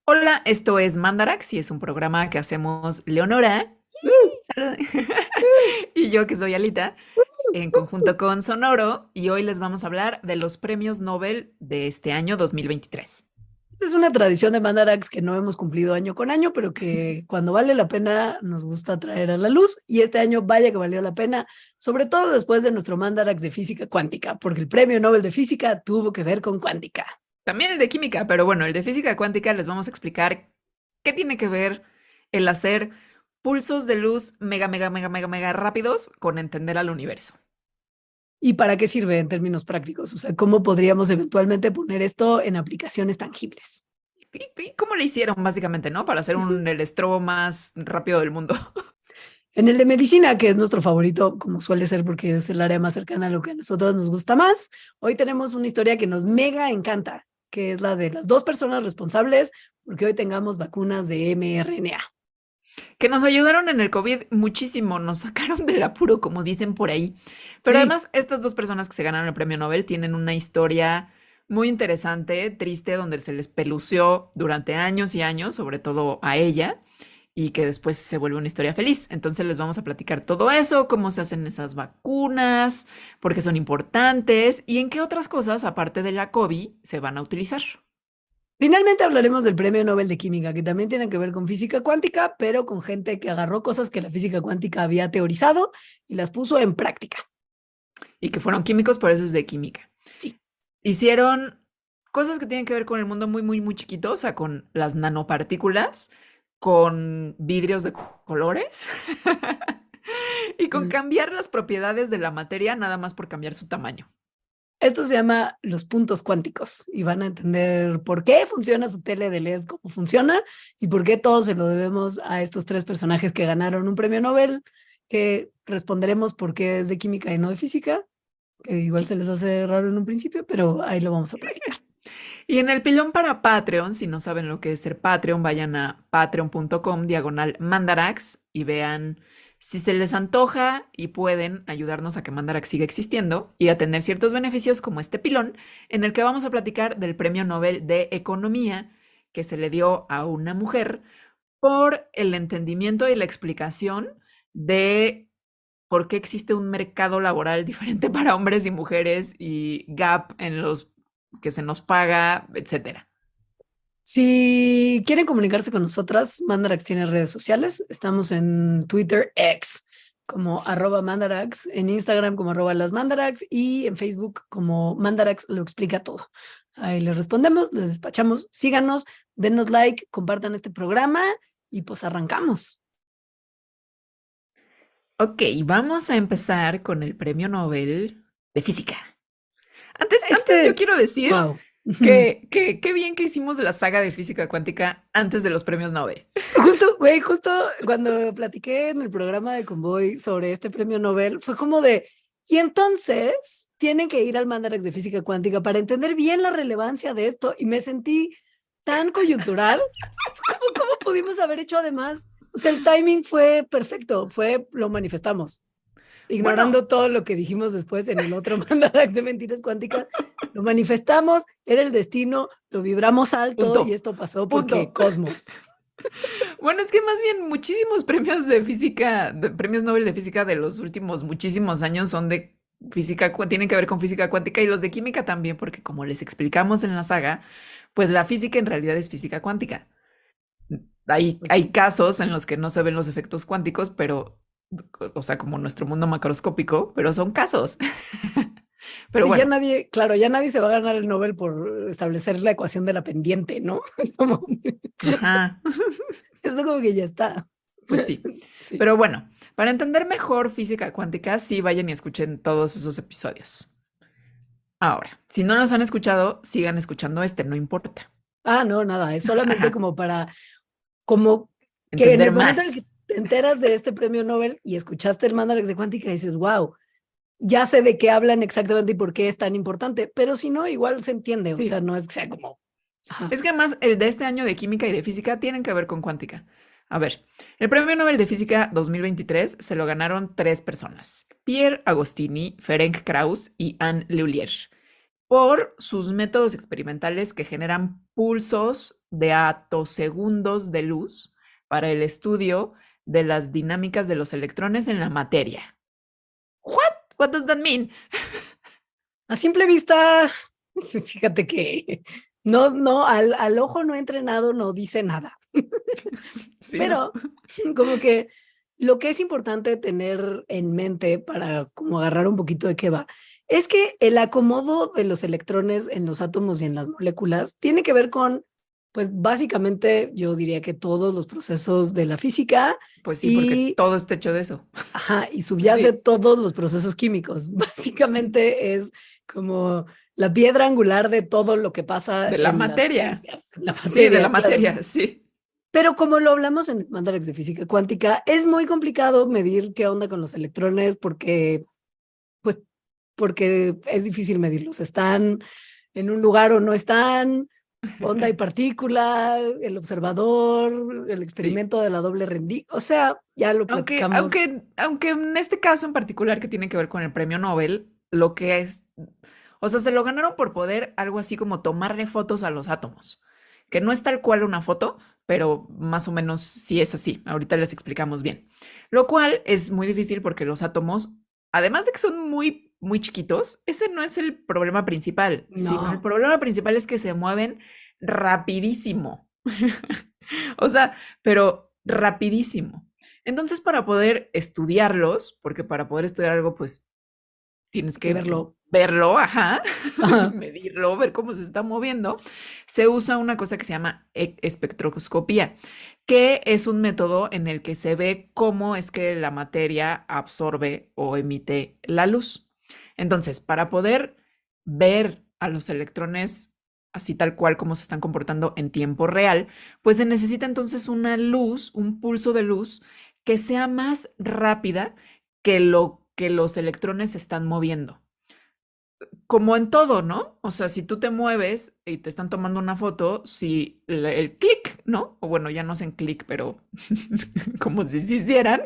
Hola, esto es Mandarax y es un programa que hacemos Leonora salud, y yo que soy Alita en conjunto con Sonoro y hoy les vamos a hablar de los premios Nobel de este año 2023. Esta es una tradición de Mandarax que no hemos cumplido año con año, pero que cuando vale la pena nos gusta traer a la luz. Y este año vaya que valió la pena, sobre todo después de nuestro Mandarax de física cuántica, porque el premio Nobel de física tuvo que ver con cuántica. También el de química, pero bueno, el de física cuántica les vamos a explicar qué tiene que ver el hacer pulsos de luz mega rápidos con entender al universo. ¿Y para qué sirve en términos prácticos? O sea, ¿cómo podríamos eventualmente poner esto en aplicaciones tangibles? ¿Y cómo le hicieron básicamente, no? Para hacer el estrobo más rápido del mundo. En el de medicina, que es nuestro favorito, como suele ser porque es el área más cercana a lo que a nosotros nos gusta más, hoy tenemos una historia que nos mega encanta, que es la de las dos personas responsables porque hoy tengamos vacunas de mRNA. Que nos ayudaron en el COVID muchísimo, nos sacaron del apuro, como dicen por ahí. Pero Sí, además, estas dos personas que se ganaron el premio Nobel tienen una historia muy interesante, triste, donde se les pelució durante años y años, sobre todo a ella, y que después se vuelve una historia feliz. Entonces les vamos a platicar todo eso, cómo se hacen esas vacunas, por qué son importantes y en qué otras cosas, aparte de la COVID, se van a utilizar. finalmente hablaremos del premio Nobel de Química, que también tiene que ver con física cuántica, pero con gente que agarró cosas que la física cuántica había teorizado y las puso en práctica. Y que fueron químicos, por eso es de química. Sí. Hicieron cosas que tienen que ver con el mundo muy chiquito, o sea, con las nanopartículas, con vidrios de colores y con cambiar las propiedades de la materia nada más por cambiar su tamaño. Esto se llama los puntos cuánticos y van a entender por qué funciona su tele de LED, cómo funciona y por qué todo se lo debemos a estos tres personajes que ganaron un premio Nobel, que responderemos por qué es de química y no de física, que igual Sí. se les hace raro en un principio, pero ahí lo vamos a platicar. Y en el pilón para Patreon, si no saben lo que es ser Patreon, vayan a patreon.com/mandarax y vean si se les antoja y pueden ayudarnos a que Mandarax siga existiendo y a tener ciertos beneficios como este pilón en el que vamos a platicar del Premio Nobel de Economía que se le dio a una mujer por el entendimiento y la explicación de por qué existe un mercado laboral diferente para hombres y mujeres y gap en los que se nos paga, etcétera. Si quieren comunicarse con nosotras, Mandarax tiene redes sociales. Estamos en Twitter X como @Mandarax, en Instagram como @las Mandarax y en Facebook como Mandarax lo explica todo. Ahí les respondemos, les despachamos. Síganos, denos like, compartan este programa y pues arrancamos. Ok, vamos a empezar con el Premio Nobel de Física. Antes yo Este, quiero decir wow. que qué bien que hicimos la saga de física cuántica antes de los premios Nobel. Justo, güey, justo cuando platiqué en el programa de Convoy sobre este premio Nobel, fue como de, y entonces tienen que ir al Mandarax de Física Cuántica para entender bien la relevancia de esto, y me sentí tan coyuntural. ¿Cómo pudimos haber hecho además? O sea, el timing fue perfecto, lo manifestamos, Bueno, ignorando todo lo que dijimos después en el otro Mandarax de Mentiras Cuánticas, lo manifestamos, era el destino, lo vibramos alto y punto, esto pasó porque punto. Cosmos. Bueno, es que más bien muchísimos premios de física, premios Nobel de física de los últimos muchísimos años son de física, tienen que ver con física cuántica y los de química también, porque como les explicamos en la saga, pues la física en realidad es física cuántica. Pues Hay sí. casos en los que no se ven los efectos cuánticos, pero, o sea, como nuestro mundo macroscópico, pero son casos. Pero Sí, ya bueno, nadie, claro, ya nadie se va a ganar el Nobel por establecer la ecuación de la pendiente, ¿no? Es como, ajá, eso como que ya está. pues sí. Sí. Pero bueno, para entender mejor física cuántica, sí vayan y escuchen todos esos episodios. Ahora, si no los han escuchado, sigan escuchando este, no importa. Ah, no, nada, es solamente Ajá, como para, como que en entender el momento en el más. que te enteras de este premio Nobel y escuchaste el Mandarax de Cuántica, dices, wow, ya sé de qué hablan exactamente y por qué es tan importante, pero si no, igual se entiende, o sea, Sí, no es que sea como, ajá. es que además el de este año de química y de física tienen que ver con cuántica. A ver, el Premio Nobel de Física 2023 se lo ganaron tres personas: Pierre Agostini, Ferenc Krauss y Anne Lhuillier. por sus métodos experimentales que generan pulsos de atosegundos de luz para el estudio de las dinámicas de los electrones en la materia. What? What does that mean? A simple vista, fíjate que no, al ojo no entrenado no dice nada. Sí, Pero como que lo que es importante tener en mente para como agarrar un poquito de qué va, es que el acomodo de los electrones en los átomos y en las moléculas tiene que ver con, pues básicamente yo diría que todos los procesos de la física pues sí, porque y, todo está hecho de eso. ajá, y subyace Sí, todos los procesos químicos. Básicamente es como la piedra angular de todo lo que pasa de la en las materia. ciencias, en la Sí, de la materia, claro. materia, sí. Pero como lo hablamos en el Mandarax de física cuántica, es muy complicado medir qué onda con los electrones pues, porque es difícil medirlos. Están en un lugar o no están, onda y partícula, el observador, el Sí. experimento de la doble rendija. O sea, ya lo Aunque, platicamos. aunque, aunque en este caso en particular que tiene que ver con el premio Nobel, lo que es, o sea, se lo ganaron por poder algo así como tomarle fotos a los átomos, que no es tal cual una foto, pero más o menos sí es así. Ahorita les explicamos bien. Lo cual es muy difícil porque los átomos, además de que son muy, muy chiquitos, ese no es el problema principal, sino el No, problema principal es que se mueven rapidísimo. O sea, pero rapidísimo. Entonces, para poder estudiarlos, porque para poder estudiar algo, pues tienes hay que que verlo. verlo, ajá, Ajá. medirlo, ver cómo se está moviendo, se usa una cosa que se llama espectroscopía, que es un método en el que se ve cómo es que la materia absorbe o emite la luz. Entonces, para poder ver a los electrones así tal cual como se están comportando en tiempo real, pues se necesita entonces una luz, un pulso de luz que sea más rápida que lo que los electrones se están moviendo. Como en todo, ¿no? O sea, si tú te mueves y te están tomando una foto, si el clic, ¿no? O bueno, ya no hacen clic, pero como si se hicieran,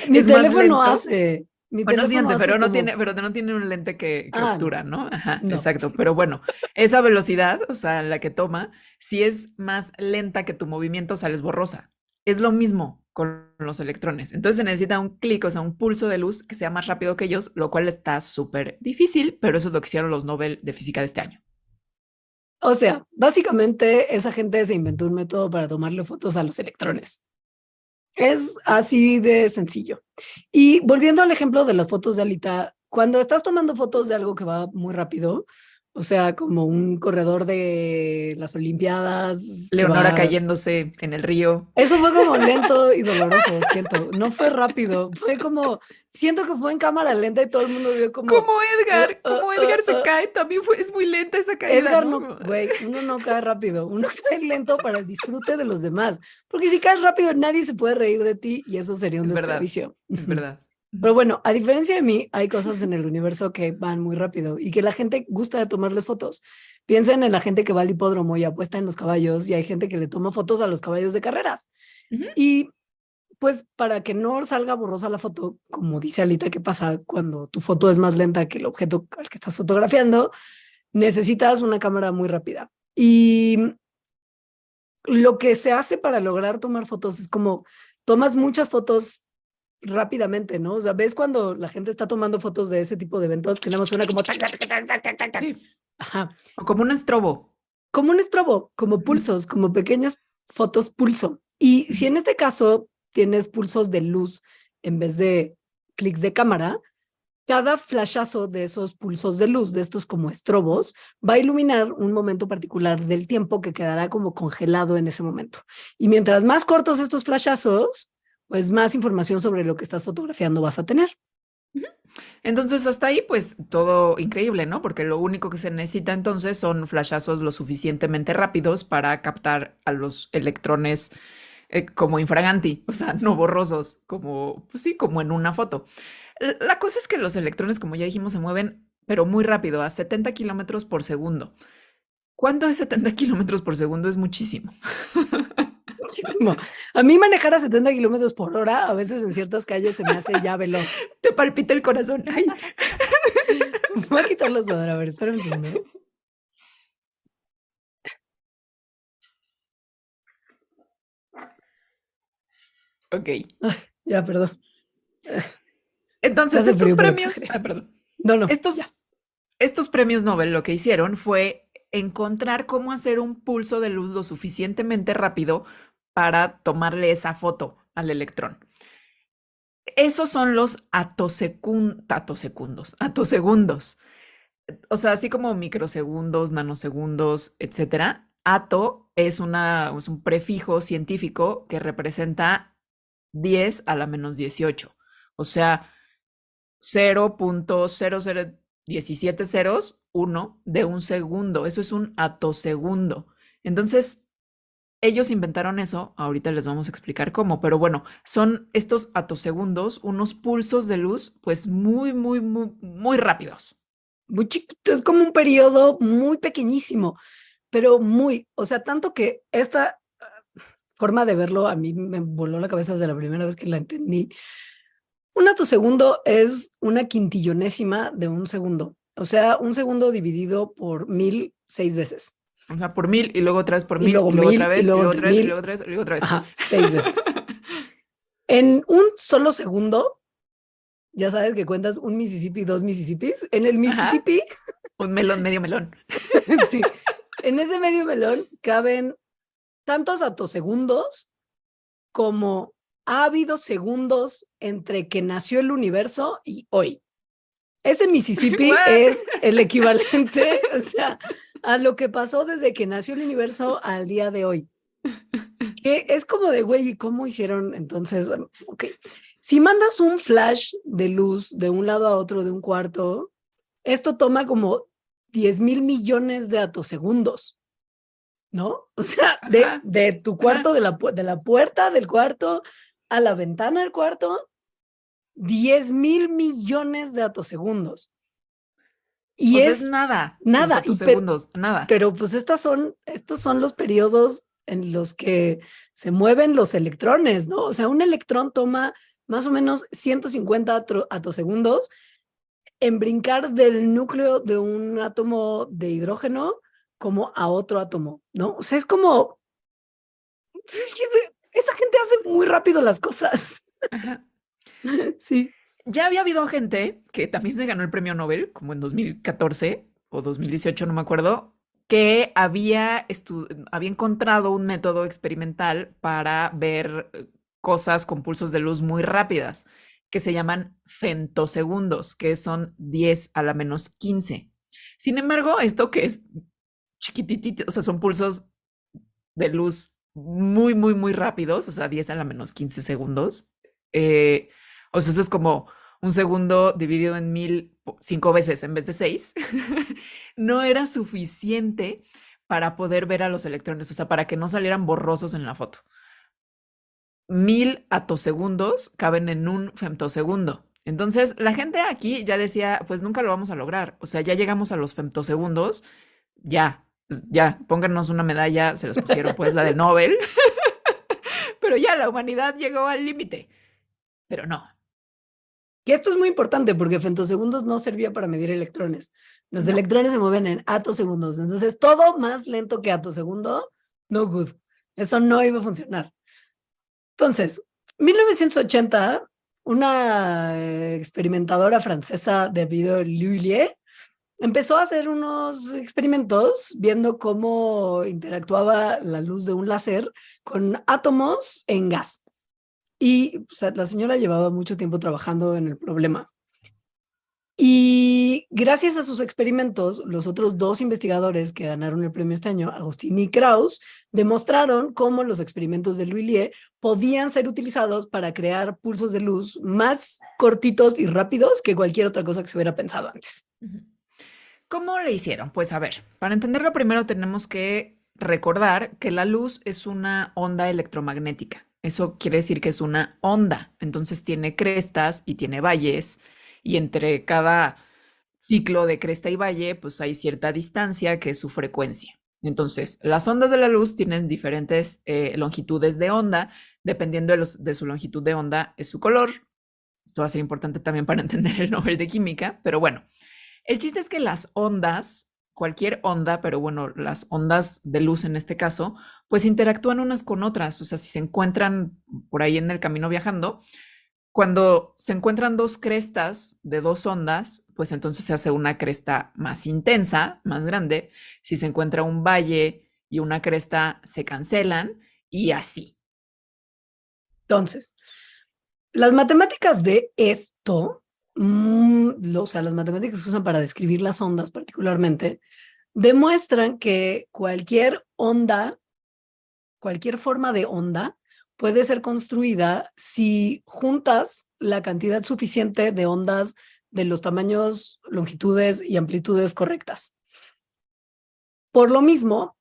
Mi es más teléfono lento. hace, mi Bueno, teléfono siente, hace como, pero no tiene un lente que obtura, no, ¿no? Ajá, no. exacto. Pero bueno, esa velocidad, o sea, la que toma, si es más lenta que tu movimiento, sales borrosa. Es lo mismo con los electrones. Entonces se necesita un clic, o sea, un pulso de luz que sea más rápido que ellos, lo cual está súper difícil, pero eso es lo que hicieron los Nobel de Física de este año. O sea, básicamente esa gente se inventó un método para tomarle fotos a los electrones. Es así de sencillo. Y volviendo al ejemplo de las fotos de Alita, cuando estás tomando fotos de algo que va muy rápido, o sea, como un corredor de las Olimpiadas que Leonora va... cayéndose en el río. Eso fue como lento y doloroso, siento. No fue rápido, fue como... Siento que fue en cámara lenta y todo el mundo vio como... Como Edgar se cae, también fue, es muy lenta esa caída, Edgar no, ¿no? güey, uno no cae rápido, uno cae lento para el disfrute de los demás, porque si caes rápido nadie se puede reír de ti y eso sería un Es verdad, desperdicio. es verdad. Pero bueno, a diferencia de mí, hay cosas en el universo que van muy rápido y que la gente gusta de tomarles fotos. Piensen en la gente que va al hipódromo y apuesta en los caballos y hay gente que le toma fotos a los caballos de carreras. Ujú. Y pues para que no salga borrosa la foto, como dice Alita, que pasa cuando tu foto es más lenta que el objeto al que estás fotografiando, necesitas una cámara muy rápida. Y lo que se hace para lograr tomar fotos es como tomas muchas fotos rápidamente, ¿no? O sea, ves cuando la gente está tomando fotos de ese tipo de eventos que nada más suena como tac, tac, tac, tac, tac, tac, tac, tac. Sí, Ajá. o como un estrobo. Como un estrobo, como Ujú, pulsos, como pequeñas fotos pulso. Y ujú. si en este caso tienes pulsos de luz en vez de clics de cámara, cada flashazo de esos pulsos de luz, de estos como estrobos, va a iluminar un momento particular del tiempo que quedará como congelado en ese momento. Y mientras más cortos estos flashazos, pues más información sobre lo que estás fotografiando vas a tener. Ujú. Entonces, hasta ahí, pues todo increíble, ¿no? Porque lo único que se necesita entonces son flashazos lo suficientemente rápidos para captar a los electrones como infraganti, o sea, no borrosos, como, pues sí, como en una foto. La cosa es que los electrones, como ya dijimos, se mueven, pero muy rápido, a 70 kilómetros por segundo. ¿Cuánto es 70 kilómetros por segundo? Es muchísimo. Muchísimo. A mí manejar a 70 kilómetros por hora, a veces en ciertas calles se me hace ya veloz. Te palpita el corazón. Ay, Voy a quitar los sudor, a ver, espérame un segundo. Ok. Ya, perdón. Entonces, Hace estos frío, pero premios, exageré. perdón. No, ya. Estos premios Nobel lo que hicieron fue encontrar cómo hacer un pulso de luz lo suficientemente rápido para tomarle esa foto al electrón. Esos son los atosegundos. O sea, así como microsegundos, nanosegundos, etcétera. Es un prefijo científico que representa 10 a la menos 18. O sea, 0.0017 ceros, 1 de un segundo. Eso es un atosegundo. Entonces, ellos inventaron eso. Ahorita les vamos a explicar cómo, pero bueno, son estos atosegundos, unos pulsos de luz, pues muy rápidos. Muy chiquito, es como un periodo muy pequeñísimo, pero o sea, tanto que esta forma de verlo a mí me voló la cabeza desde la primera vez que la entendí. Un atosegundo es una quintillonésima de un segundo, o sea, un segundo dividido por 1000 6 veces. O sea, por 1000 y luego otra vez por Y 1000 luego y luego otra 1000 y vez y luego luego entre otra vez y 1000. luego otra vez y luego otra vez. Ajá, 6 veces. En un solo segundo, ya sabes que cuentas un Mississippi, 2 Mississippis. En el Ajá. Mississippi, Un melón, medio melón. sí, en ese medio melón caben tantos atosegundos como ha habido segundos entre que nació el universo y hoy. Ese Mississippi What? es el equivalente, o sea, a lo que pasó desde que nació el universo al día de hoy. Que es como de, güey, ¿y cómo hicieron entonces? Ok, si mandas un flash de luz de un lado a otro de un cuarto, esto toma como 10,000 millones de atosegundos, ¿no? O sea, Ajá. de tu Ajá. cuarto, de la puerta del cuarto a la ventana del cuarto, 10,000 millones de atosegundos. Y O sea, es es nada. Los nada, atosegundos, nada. pero pues estos son los periodos en los que se mueven los electrones, ¿no? O sea, un electrón toma más o menos 150 atosegundos en brincar del núcleo de un átomo de hidrógeno como a otro átomo, ¿no? O sea, es como, esa gente hace muy rápido las cosas. Ajá. Sí. Ya había habido gente que también se ganó el premio Nobel, como en 2014 o 2018, no me acuerdo, que había encontrado un método experimental para ver cosas con pulsos de luz muy rápidas, que se llaman femtosegundos, que son 10 a la menos 15. Sin embargo, esto que es chiquititito, o sea, son pulsos de luz muy rápidos, o sea, 10 a la menos 15 segundos. O sea, eso es como un segundo dividido en 1000, 5 veces en vez de 6. No era suficiente para poder ver a los electrones, o sea, para que no salieran borrosos en la foto. 1000 atosegundos caben en un femtosegundo. Entonces, la gente aquí ya decía, pues nunca lo vamos a lograr. O sea, ya llegamos a los femtosegundos, ya, pues, ya, pónganos una medalla, se las pusieron pues la del Nobel, pero ya la humanidad llegó al límite. Pero no, Que esto es muy importante porque femtosegundos no servía para medir electrones. Los no. electrones se mueven en atosegundos. Entonces, todo más lento que atosegundo, no good. Eso no iba a funcionar. Entonces, 1980, una experimentadora francesa de video, Lhuillier, empezó a hacer unos experimentos viendo cómo interactuaba la luz de un láser con átomos en gas. Y o sea, la señora llevaba mucho tiempo trabajando en el problema. Y gracias a sus experimentos, los otros dos investigadores que ganaron el premio este año, Agustín y Krauss, demostraron cómo los experimentos de Lhuillier podían ser utilizados para crear pulsos de luz más cortitos y rápidos que cualquier otra cosa que se hubiera pensado antes. ¿Cómo le hicieron? Pues a ver, para entenderlo primero tenemos que recordar que la luz es una onda electromagnética. Eso quiere decir que es una onda. Entonces tiene crestas y tiene valles y entre cada ciclo de cresta y valle, pues hay cierta distancia que es su frecuencia. Entonces, las ondas de la luz tienen diferentes longitudes de onda. Dependiendo de su longitud de onda, es su color. Esto va a ser importante también para entender el Nobel de Química, pero bueno. El chiste es que las ondas, cualquier onda, pero bueno, las ondas de luz en este caso, pues interactúan unas con otras. O sea, si se encuentran por ahí en el camino viajando, cuando se encuentran dos crestas de dos ondas, pues entonces se hace una cresta más intensa, más grande. Si se encuentra un valle y una cresta, se cancelan y así. Entonces, las matemáticas de esto, o sea, las matemáticas que se usan para describir las ondas particularmente, demuestran que cualquier onda, cualquier forma de onda puede ser construida si juntas la cantidad suficiente de ondas de los tamaños, longitudes y amplitudes correctas. Por lo mismo,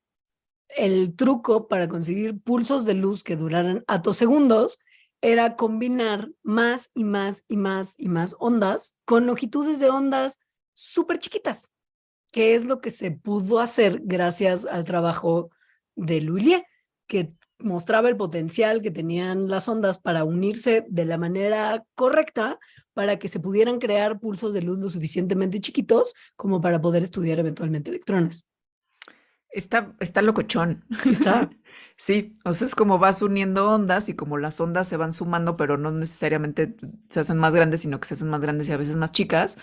el truco para conseguir pulsos de luz que duraran atosegundos era combinar más y más y más y más ondas con longitudes de ondas súper chiquitas, que es lo que se pudo hacer gracias al trabajo de Lhuillier, que mostraba el potencial que tenían las ondas para unirse de la manera correcta para que se pudieran crear pulsos de luz lo suficientemente chiquitos como para poder estudiar eventualmente electrones. Está locochón. Sí está. Sí, o sea, es como vas uniendo ondas y como las ondas se van sumando, pero no necesariamente se hacen más grandes, sino que se hacen más grandes y a veces más chicas,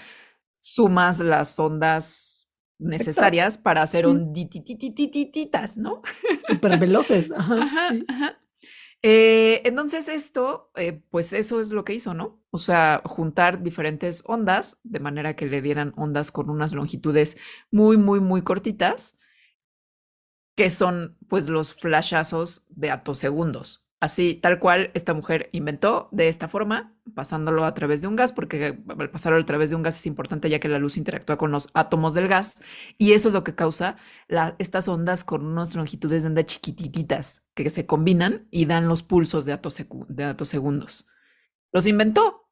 sumas las ondas Correctas. necesarias para hacer onditititititas, ¿no? Súper veloces. Ajá, Ajá, sí. ajá. Entonces esto, pues eso es lo que hizo, ¿no? O sea, juntar diferentes ondas de manera que le dieran ondas con unas longitudes muy, muy, muy cortitas que son pues los flashazos de atosegundos. Así, tal cual, esta mujer inventó de esta forma, pasándolo a través de un gas, porque al pasarlo a través de un gas es importante ya que la luz interactúa con los átomos del gas, y eso es lo que causa estas ondas con unas longitudes de onda chiquititas que se combinan y dan los pulsos de atosegundos. Los inventó,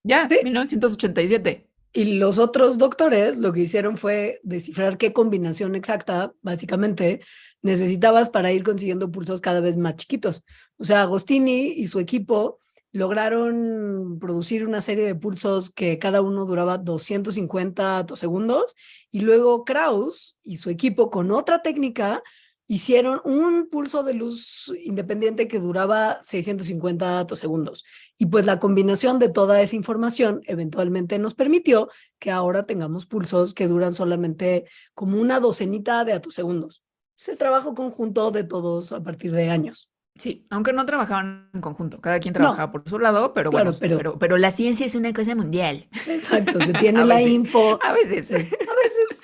ya, Sí. 1987. Y los otros doctores lo que hicieron fue descifrar qué combinación exacta, básicamente, necesitabas para ir consiguiendo pulsos cada vez más chiquitos. O sea, Agostini y su equipo lograron producir una serie de pulsos que cada uno duraba 250 segundos y luego Krauss y su equipo con otra técnica hicieron un pulso de luz independiente que duraba 650 segundos. Y pues la combinación de toda esa información eventualmente nos permitió que ahora tengamos pulsos que duran solamente como una docenita de atosegundos. Es el trabajo conjunto de todos a partir de años. Sí, aunque no trabajaban en conjunto, cada quien No, trabajaba por su lado, pero bueno, claro, pero pero la ciencia es una cosa mundial. exacto, se tiene A la veces, info. a veces. A veces,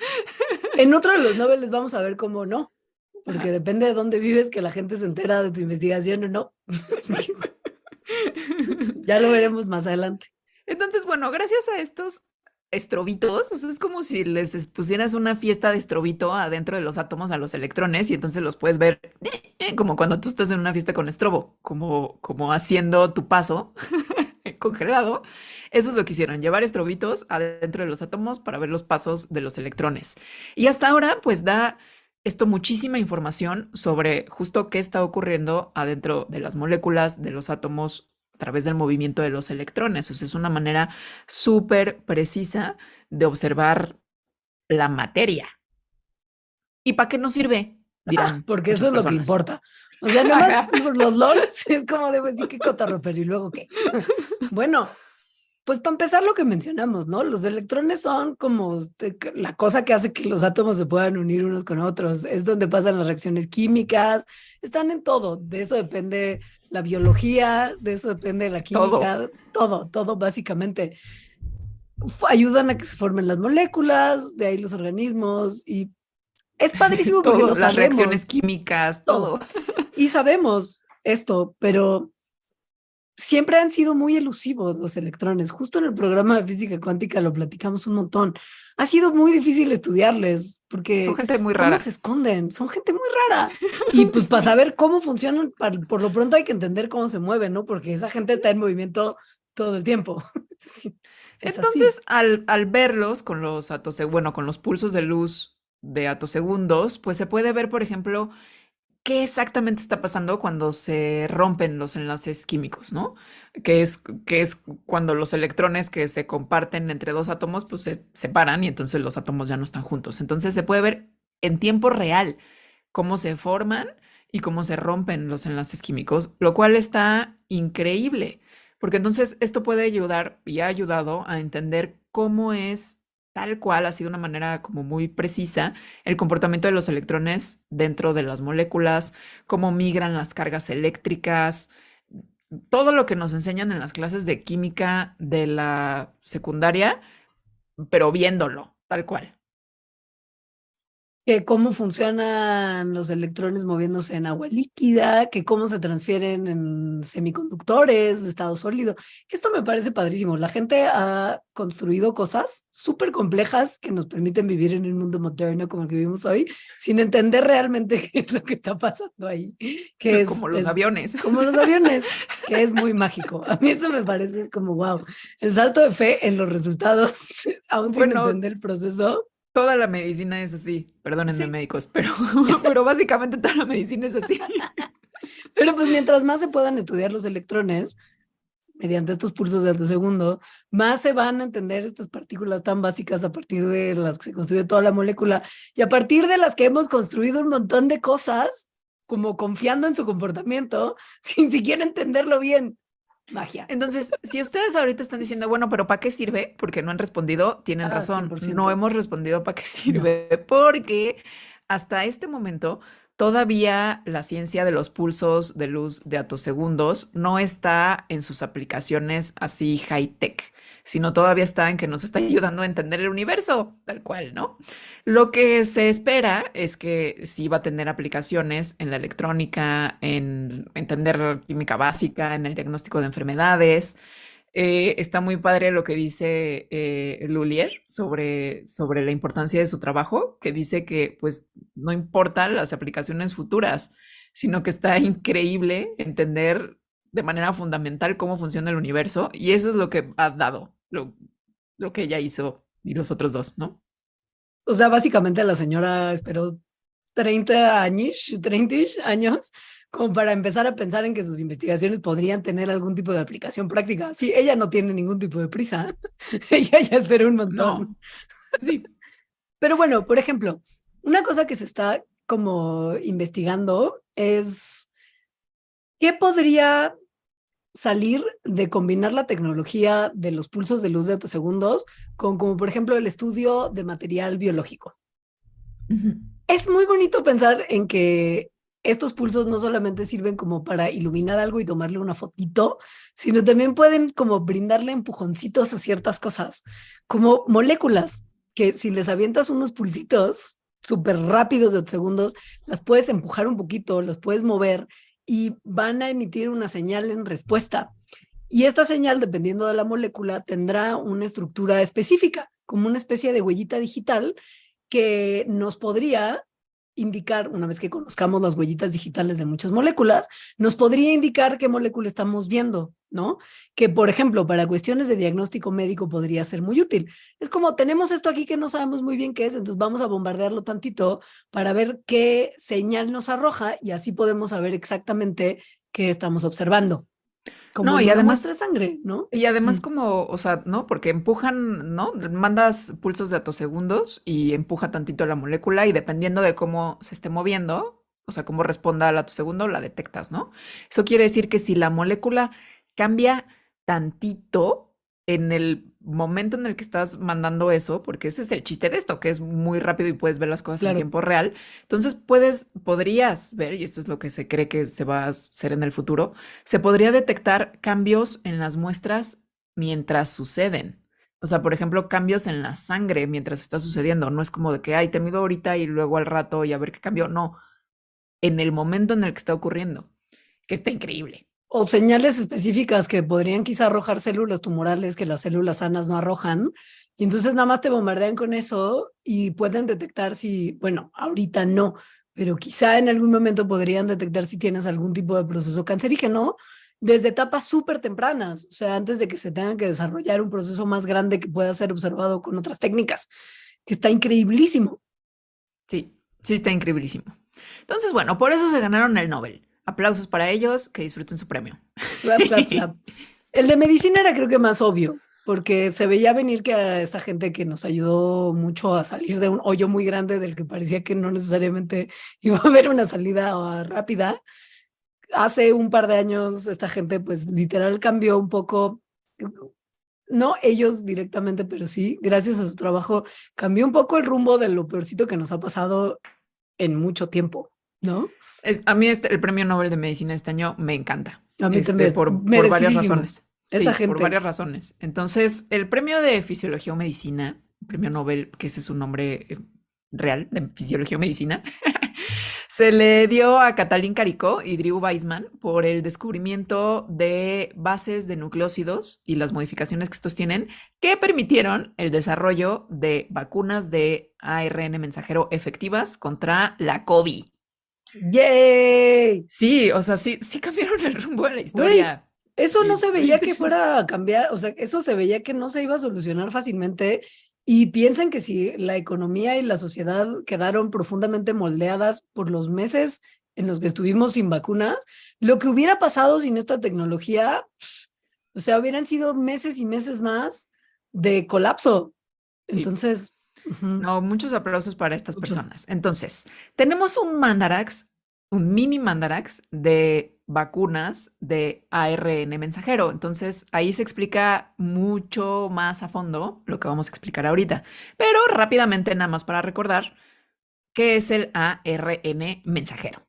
en otro de los noveles vamos a ver cómo no, porque Ajá. depende de dónde vives que la gente se entera de tu investigación o no. Ya lo veremos más adelante. Entonces, bueno, gracias a estos estrobitos, o sea, es como si les pusieras una fiesta de estrobito adentro de los átomos a los electrones y entonces los puedes ver como cuando tú estás en una fiesta con estrobo, como haciendo tu paso congelado. Eso es lo que hicieron, llevar estrobitos adentro de los átomos para ver los pasos de los electrones. Y hasta ahora, pues da esto muchísima información sobre justo qué está ocurriendo adentro de las moléculas, de los átomos, a través del movimiento de los electrones. O sea, es una manera súper precisa de observar la materia. ¿Y para qué nos sirve? Dirán Porque eso muchas es lo que personas. importa. O sea, nomás por los LOLs es como de decir qué cotorro, pero ¿y luego qué? Bueno, pues para empezar lo que mencionamos, ¿no? Los electrones son como la cosa que hace que los átomos se puedan unir unos con otros. Es donde pasan las reacciones químicas, están en todo. De eso depende la biología, de eso depende la Todo, química, todo, todo básicamente. Ayudan a que se formen las moléculas, de ahí los organismos y es padrísimo porque todo, lo las reacciones sabemos químicas, todo. todo. Y sabemos esto, pero siempre han sido muy elusivos los electrones. Justo en el programa de física cuántica lo platicamos un montón. Ha sido muy difícil estudiarles Son porque gente muy cómo se rara. esconden. Son gente muy rara. Y pues para Sí. saber cómo funcionan, por lo pronto hay que entender cómo se mueven, ¿no? Porque esa gente está en movimiento todo el tiempo. Sí, es así. Entonces, al verlos con los bueno, con los pulsos de luz de atosegundos, pues se puede ver, por ejemplo, qué exactamente está pasando cuando se rompen los enlaces químicos, ¿no? Que es cuando los electrones que se comparten entre dos átomos, pues se separan y entonces los átomos ya no están juntos. Entonces se puede ver en tiempo real cómo se forman y cómo se rompen los enlaces químicos, lo cual está increíble, porque entonces esto puede ayudar y ha ayudado a entender cómo es tal cual, así de una manera como muy precisa, el comportamiento de los electrones dentro de las moléculas, cómo migran las cargas eléctricas, todo lo que nos enseñan en las clases de química de la secundaria, pero viéndolo, tal cual. Que cómo funcionan los electrones moviéndose en agua líquida, que cómo se transfieren en semiconductores de estado sólido. Esto me parece padrísimo. La gente ha construido cosas súper complejas que nos permiten vivir en el mundo moderno como el que vivimos hoy, sin entender realmente qué es lo que está pasando ahí, que Como los es aviones. como los aviones, que es muy mágico. A mí eso me parece como, wow, el salto de fe en los resultados, aún sin Bueno, entender el proceso. toda la medicina es así, perdónenme Sí, médicos, pero, pero básicamente toda la medicina es así. pero pues mientras más se puedan estudiar los electrones mediante estos pulsos de alto segundo, más se van a entender estas partículas tan básicas a partir de las que se construye toda la molécula y a partir de las que hemos construido un montón de cosas, como confiando en su comportamiento, sin siquiera entenderlo bien. Magia. Entonces, si ustedes ahorita están diciendo, bueno, pero ¿para qué sirve? Porque no han respondido, tienen Ah, razón, no 100%. hemos respondido para qué No. sirve, porque hasta este momento todavía la ciencia de los pulsos de luz de atosegundos no está en sus aplicaciones así high-tech, sino todavía está en que nos está ayudando a entender el universo, tal cual, ¿no? Lo que se espera es que sí va a tener aplicaciones en la electrónica, en entender química básica, en el diagnóstico de enfermedades. Está muy padre lo que dice Lulier sobre la importancia de su trabajo, que dice que pues no importan las aplicaciones futuras, sino que está increíble entender de manera fundamental cómo funciona el universo y eso es lo que ha dado, lo que ella hizo y los otros dos, ¿no? O sea, básicamente la señora esperó 30 años, como para empezar a pensar en que sus investigaciones podrían tener algún tipo de aplicación práctica. Sí, ella no tiene ningún tipo de prisa. Ella ya esperó un montón. No, sí. Pero bueno, por ejemplo, una cosa que se está como investigando es qué podría salir de combinar la tecnología de los pulsos de luz de segundos con, como por ejemplo, el estudio de material biológico. Ujú. Es muy bonito pensar en que estos pulsos no solamente sirven como para iluminar algo y tomarle una fotito, sino también pueden como brindarle empujoncitos a ciertas cosas, como moléculas, que si les avientas unos pulsitos súper rápidos de segundos, las puedes empujar un poquito, las puedes mover y van a emitir una señal en respuesta. Y esta señal, dependiendo de la molécula, tendrá una estructura específica, como una especie de huellita digital que nos podría indicar, una vez que conozcamos las huellitas digitales de muchas moléculas, nos podría indicar qué molécula estamos viendo, ¿no? Que, por ejemplo, para cuestiones de diagnóstico médico podría ser muy útil. Es como, tenemos esto aquí que no sabemos muy bien qué es, entonces vamos a bombardearlo tantito para ver qué señal nos arroja y así podemos saber exactamente qué estamos observando, como No, en una muestra de sangre, ¿no? y además como, o sea, ¿no? Porque empujan, ¿no? Mandas pulsos de atosegundos y empuja tantito la molécula y dependiendo de cómo se esté moviendo, o sea, cómo responda al atosegundo, la detectas, ¿no? Eso quiere decir que si la molécula cambia tantito en el momento en el que estás mandando eso, porque ese es el chiste de esto, que es muy rápido y puedes ver las cosas en Claro. tiempo real, entonces podrías ver, y esto es lo que se cree que se va a hacer en el futuro, se podría detectar cambios en las muestras mientras suceden. O sea, por ejemplo, cambios en la sangre mientras está sucediendo. No es como de que, ay, te mido ahorita y luego al rato y a ver qué cambió. No, en el momento en el que está ocurriendo, que está increíble. O señales específicas que podrían quizá arrojar células tumorales que las células sanas no arrojan. Y entonces nada más te bombardean con eso y pueden detectar si, bueno, ahorita no, pero quizá en algún momento podrían detectar si tienes algún tipo de proceso cancerígeno desde etapas súper tempranas, o sea, antes de que se tenga que desarrollar un proceso más grande que pueda ser observado con otras técnicas, que está increíblísimo. Sí, sí está increíblísimo. Entonces, bueno, por eso se ganaron el Nobel. Aplausos para ellos, que disfruten su premio. Clap, clap, clap. El de medicina era creo que más obvio, porque se veía venir que a esta gente que nos ayudó mucho a salir de un hoyo muy grande del que parecía que no necesariamente iba a haber una salida rápida. Hace un par de años esta gente pues literal cambió un poco, no ellos directamente, pero sí, gracias a su trabajo, cambió un poco el rumbo de lo peorcito que nos ha pasado en mucho tiempo, ¿no? A mí el premio Nobel de Medicina este año me encanta. A mí también, Por varias merecidísimo. razones. Esa Sí, por gente. varias razones. Entonces, el premio de Fisiología o Medicina, premio Nobel, que ese es su nombre real, de Fisiología o Medicina, se le dio a Katalin Karikó y Drew Weissman por el descubrimiento de bases de nucleósidos y las modificaciones que estos tienen que permitieron el desarrollo de vacunas de ARN mensajero efectivas contra la COVID. ¡Yay! Sí, o sea, sí cambiaron el rumbo de la Güey, historia. eso no Y se veía que fuera a cambiar, o sea, eso se veía que no se iba a solucionar fácilmente. Y piensen que si la economía y la sociedad quedaron profundamente moldeadas por los meses en los que estuvimos sin vacunas, lo que hubiera pasado sin esta tecnología, o sea, hubieran sido meses y meses más de colapso. sí, Entonces, ujú, no, muchos aplausos para estas muchos. personas. Entonces, tenemos un mandarax, un mini mandarax de vacunas de ARN mensajero. Entonces, ahí se explica mucho más a fondo lo que vamos a explicar ahorita. Pero rápidamente, nada más para recordar, ¿qué es el ARN mensajero?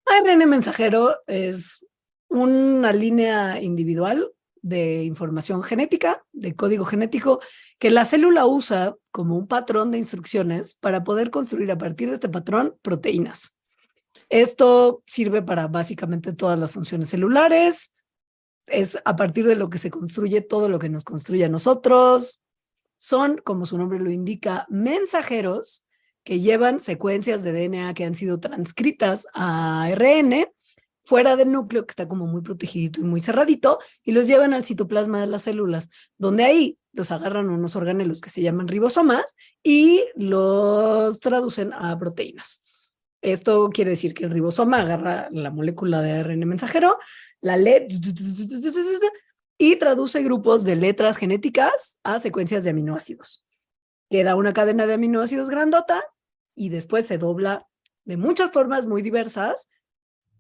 ARN mensajero es una línea individual de información genética, de código genético, que la célula usa como un patrón de instrucciones para poder construir a partir de este patrón proteínas. Esto sirve para básicamente todas las funciones celulares, es a partir de lo que se construye todo lo que nos construye a nosotros. Son, como su nombre lo indica, mensajeros que llevan secuencias de DNA que han sido transcritas a ARN fuera del núcleo, que está como muy protegidito y muy cerradito, y los llevan al citoplasma de las células, donde ahí los agarran unos organelos que se llaman ribosomas y los traducen a proteínas. Esto quiere decir que el ribosoma agarra la molécula de ARN mensajero, la lee y traduce grupos de letras genéticas a secuencias de aminoácidos. Queda una cadena de aminoácidos grandota y después se dobla de muchas formas muy diversas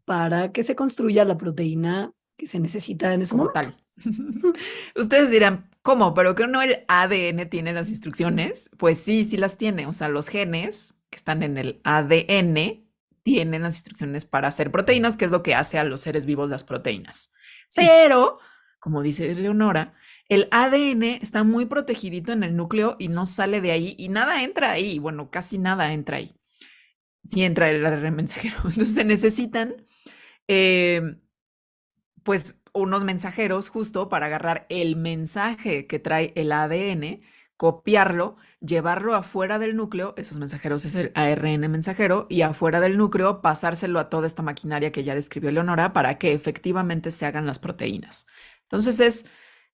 para que se construya la proteína que se necesita en ese Como momento. tal. Ustedes dirán, ¿cómo? ¿Pero que no el ADN tiene las instrucciones? Pues sí, sí las tiene. O sea, los genes que están en el ADN tienen las instrucciones para hacer proteínas, que es lo que hace a los seres vivos las proteínas. Sí, Pero, como dice Leonora, el ADN está muy protegidito en el núcleo y no sale de ahí y nada entra ahí. Bueno, casi nada entra ahí. Sí entra el ARN mensajero. Entonces se necesitan eh, pues unos mensajeros justo para agarrar el mensaje que trae el ADN, copiarlo, llevarlo afuera del núcleo, esos mensajeros es el ARN mensajero, y afuera del núcleo pasárselo a toda esta maquinaria que ya describió Leonora para que efectivamente se hagan las proteínas. Entonces es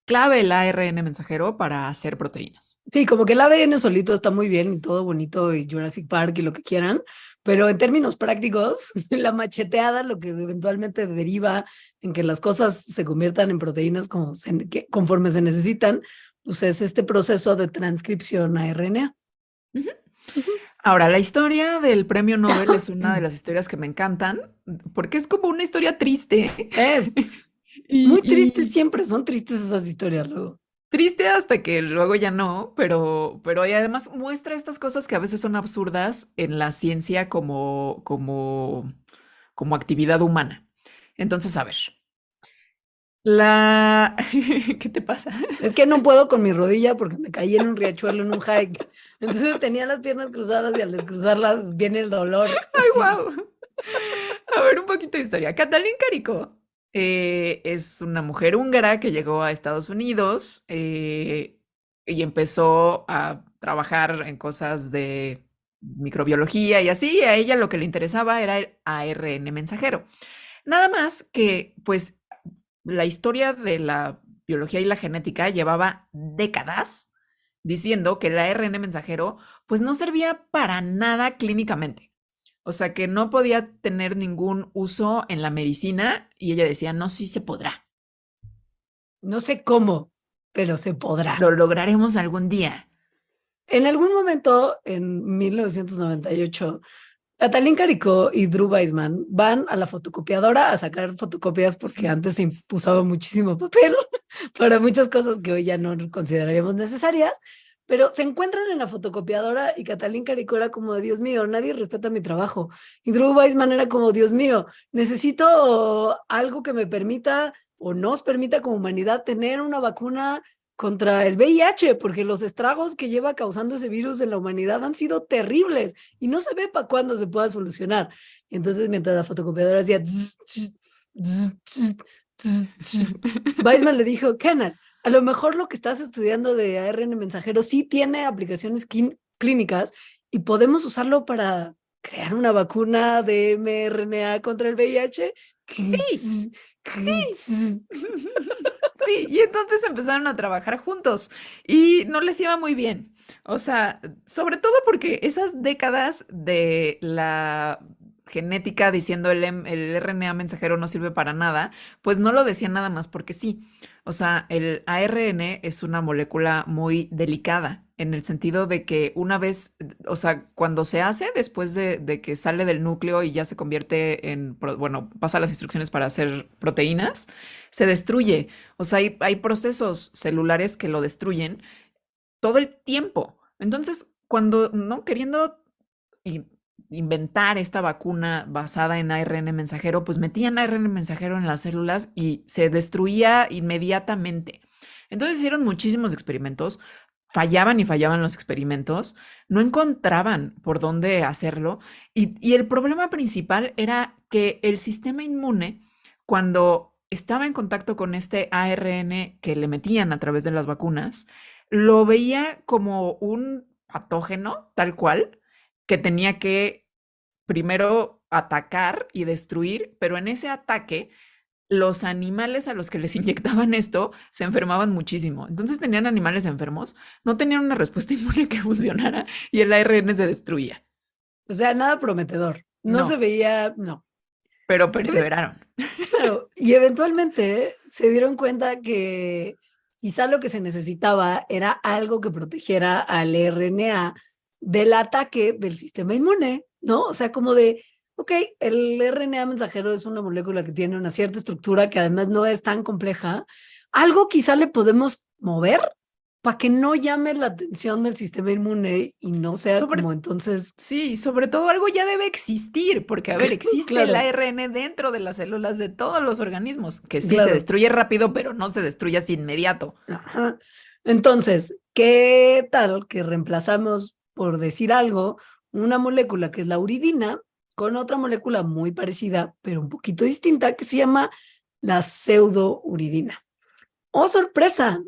clave el ARN mensajero para hacer proteínas. sí, como que el ADN solito está muy bien y todo bonito y Jurassic Park y lo que quieran, pero en términos prácticos, la macheteada lo que eventualmente deriva en que las cosas se conviertan en proteínas como conforme se necesitan, pues es este proceso de transcripción a RNA. Ujú. Ujú. Ahora, la historia del premio Nobel es una de las historias que me encantan porque es como una historia triste. Es Y, muy triste y siempre, son tristes esas historias luego. triste hasta que luego ya no, pero y además muestra estas cosas que a veces son absurdas en la ciencia como actividad humana. Entonces, a ver, la... ¿Qué te pasa? Es que no puedo con mi rodilla porque me caí en un riachuelo en un hike. Entonces tenía las piernas cruzadas y al descruzarlas viene el dolor. ¡Ay, Así. guau! A ver, un poquito de historia. Katalin Karikó es una mujer húngara que llegó a Estados Unidos y empezó a trabajar en cosas de microbiología y así. A ella lo que le interesaba era el ARN mensajero. Nada más que, pues, la historia de la biología y la genética llevaba décadas diciendo que el ARN mensajero, pues, no servía para nada clínicamente. O sea, que no podía tener ningún uso en la medicina y ella decía, no, sí se podrá. No sé cómo, pero se podrá. Lo lograremos algún día. En algún momento, en 1998, Katalin Karikó y Drew Weissman van a la fotocopiadora a sacar fotocopias porque antes se usaba muchísimo papel para muchas cosas que hoy ya no consideraríamos necesarias, pero se encuentran en la fotocopiadora y Katalin Karikó era como, Dios mío, nadie respeta mi trabajo. Y Drew Weissman era como, Dios mío, necesito algo que me permita o nos permita como humanidad tener una vacuna contra el VIH, porque los estragos que lleva causando ese virus en la humanidad han sido terribles y no se ve para cuándo se pueda solucionar. Y entonces, mientras la fotocopiadora hacía Weissman le dijo, Kenan, a lo mejor lo que estás estudiando de ARN mensajero sí tiene aplicaciones clínicas y podemos usarlo para crear una vacuna de mRNA contra el VIH. Sí, sí. Sí, y entonces empezaron a trabajar juntos y no les iba muy bien. O sea, sobre todo porque esas décadas de la genética diciendo el RNA mensajero no sirve para nada, pues no lo decían nada más porque sí. O sea, el ARN es una molécula muy delicada en el sentido de que una vez, o sea, cuando se hace después de que sale del núcleo y ya se convierte en, bueno, pasa las instrucciones para hacer proteínas, se destruye. O sea, hay procesos celulares que lo destruyen todo el tiempo. Entonces, cuando no queriendo i- inventar esta vacuna basada en ARN mensajero, pues metían ARN mensajero en las células y se destruía inmediatamente. Entonces hicieron muchísimos experimentos, fallaban y fallaban los experimentos, no encontraban por dónde hacerlo y el problema principal era que el sistema inmune, cuando estaba en contacto con este ARN que le metían a través de las vacunas, lo veía como un patógeno, tal cual, que tenía que primero atacar y destruir, pero en ese ataque los animales a los que les inyectaban esto se enfermaban muchísimo. Entonces tenían animales enfermos, no tenían una respuesta inmune que funcionara y el ARN se destruía. O sea, nada prometedor. No se No, veía, no. pero perseveraron. Claro, y eventualmente se dieron cuenta que quizá lo que se necesitaba era algo que protegiera al RNA del ataque del sistema inmune, ¿no? O sea, como de, ok, el RNA mensajero es una molécula que tiene una cierta estructura que además no es tan compleja. Algo quizá le podemos mover para que no llame la atención del sistema inmune y no sea Sobre como entonces, Sí, sobre todo algo ya debe existir, porque a ver, existe el claro, ARN dentro de las células de todos los organismos, que sí se claro. destruye rápido, pero no se destruye así inmediato. Ajá. Entonces, ¿qué tal que reemplazamos, por decir algo, una molécula que es la uridina con otra molécula muy parecida, pero un poquito distinta, que se llama la pseudouridina? ¡Oh, sorpresa!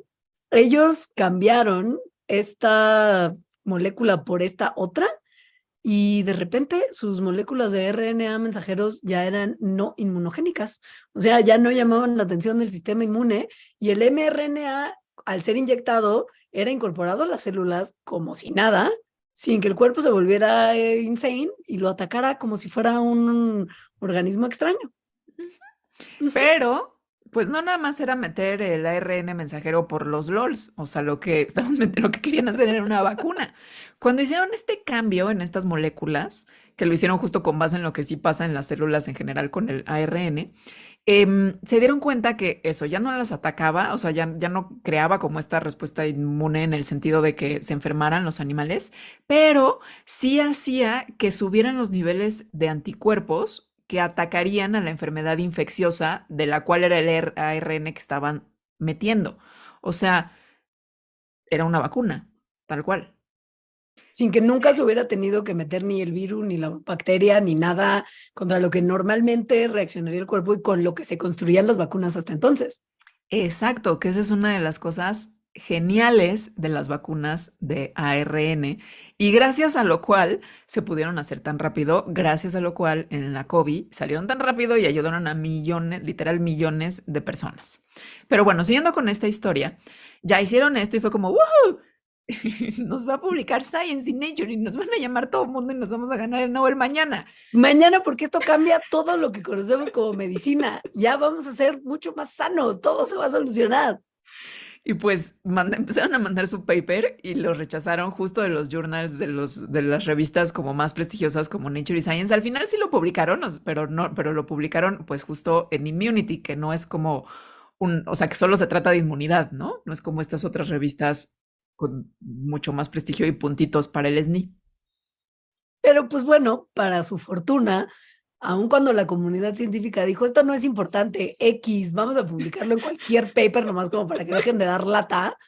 Ellos cambiaron esta molécula por esta otra y de repente sus moléculas de RNA mensajeros ya eran no inmunogénicas, o sea, ya no llamaban la atención del sistema inmune y el mRNA, al ser inyectado, era incorporado a las células como si nada, sin que el cuerpo se volviera insane y lo atacara como si fuera un organismo extraño. Ujú. Pero, pues no nada más era meter el ARN mensajero por los LOLs, o sea, lo que querían hacer era una vacuna. Cuando hicieron este cambio en estas moléculas, que lo hicieron justo con base en lo que sí pasa en las células en general con el ARN, se dieron cuenta que eso ya no las atacaba, o sea, ya no creaba como esta respuesta inmune en el sentido de que se enfermaran los animales, pero sí hacía que subieran los niveles de anticuerpos que atacarían a la enfermedad infecciosa de la cual era el ARN que estaban metiendo. O sea, era una vacuna, tal cual. Sin que nunca se hubiera tenido que meter ni el virus, ni la bacteria, ni nada contra lo que normalmente reaccionaría el cuerpo y con lo que se construían las vacunas hasta entonces. Exacto, que esa es una de las cosas geniales de las vacunas de ARN y gracias a lo cual se pudieron hacer tan rápido, gracias a lo cual en la COVID salieron tan rápido y ayudaron a millones, literal millones de personas. Pero bueno, siguiendo con esta historia, ya hicieron esto y fue como, ¡woohoo! nos va a publicar Science y Nature y nos van a llamar todo el mundo y nos vamos a ganar el Nobel mañana. Mañana, porque esto cambia todo lo que conocemos como medicina. Ya vamos a ser mucho más sanos, todo se va a solucionar. Y pues empezaron a mandar su paper y lo rechazaron justo de los journals de las revistas como más prestigiosas como Nature y Science. Al final sí lo publicaron, pero no, pero lo publicaron pues justo en Immunity, que no es como o sea, que solo se trata de inmunidad, ¿no? No es como estas otras revistas con mucho más prestigio y puntitos para el SNI. Pero pues bueno, para su fortuna, aun cuando la comunidad científica dijo, esto no es importante, X, vamos a publicarlo en cualquier paper nomás como para que dejen de dar lata,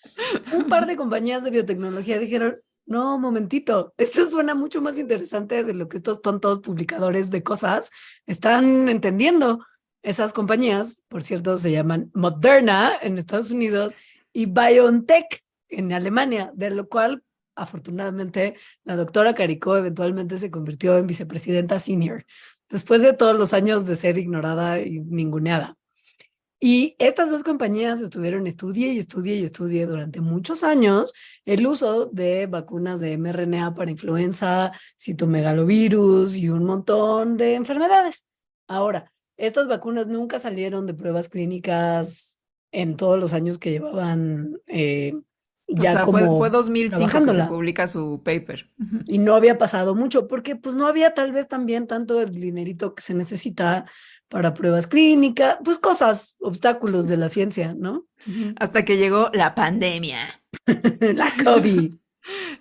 un par de compañías de biotecnología dijeron, no, momentito, esto suena mucho más interesante de lo que estos tontos publicadores de cosas están entendiendo. Esas compañías, por cierto, se llaman Moderna en Estados Unidos y BioNTech en Alemania, de lo cual, afortunadamente, la doctora Caricó eventualmente se convirtió en vicepresidenta senior, después de todos los años de ser ignorada y ninguneada. Y estas dos compañías estuvieron estudie y estudie y estudie durante muchos años el uso de vacunas de mRNA para influenza, citomegalovirus y un montón de enfermedades. Ahora, estas vacunas nunca salieron de pruebas clínicas en todos los años que llevaban O ya sea, fue como 2005 que se trabajándola. publica su paper. Ujú. Y no había pasado mucho, porque pues no había tal vez también tanto el dinerito que se necesita para pruebas clínicas, pues cosas, obstáculos de la ciencia, ¿no? Ujú. Hasta que llegó la pandemia. La COVID.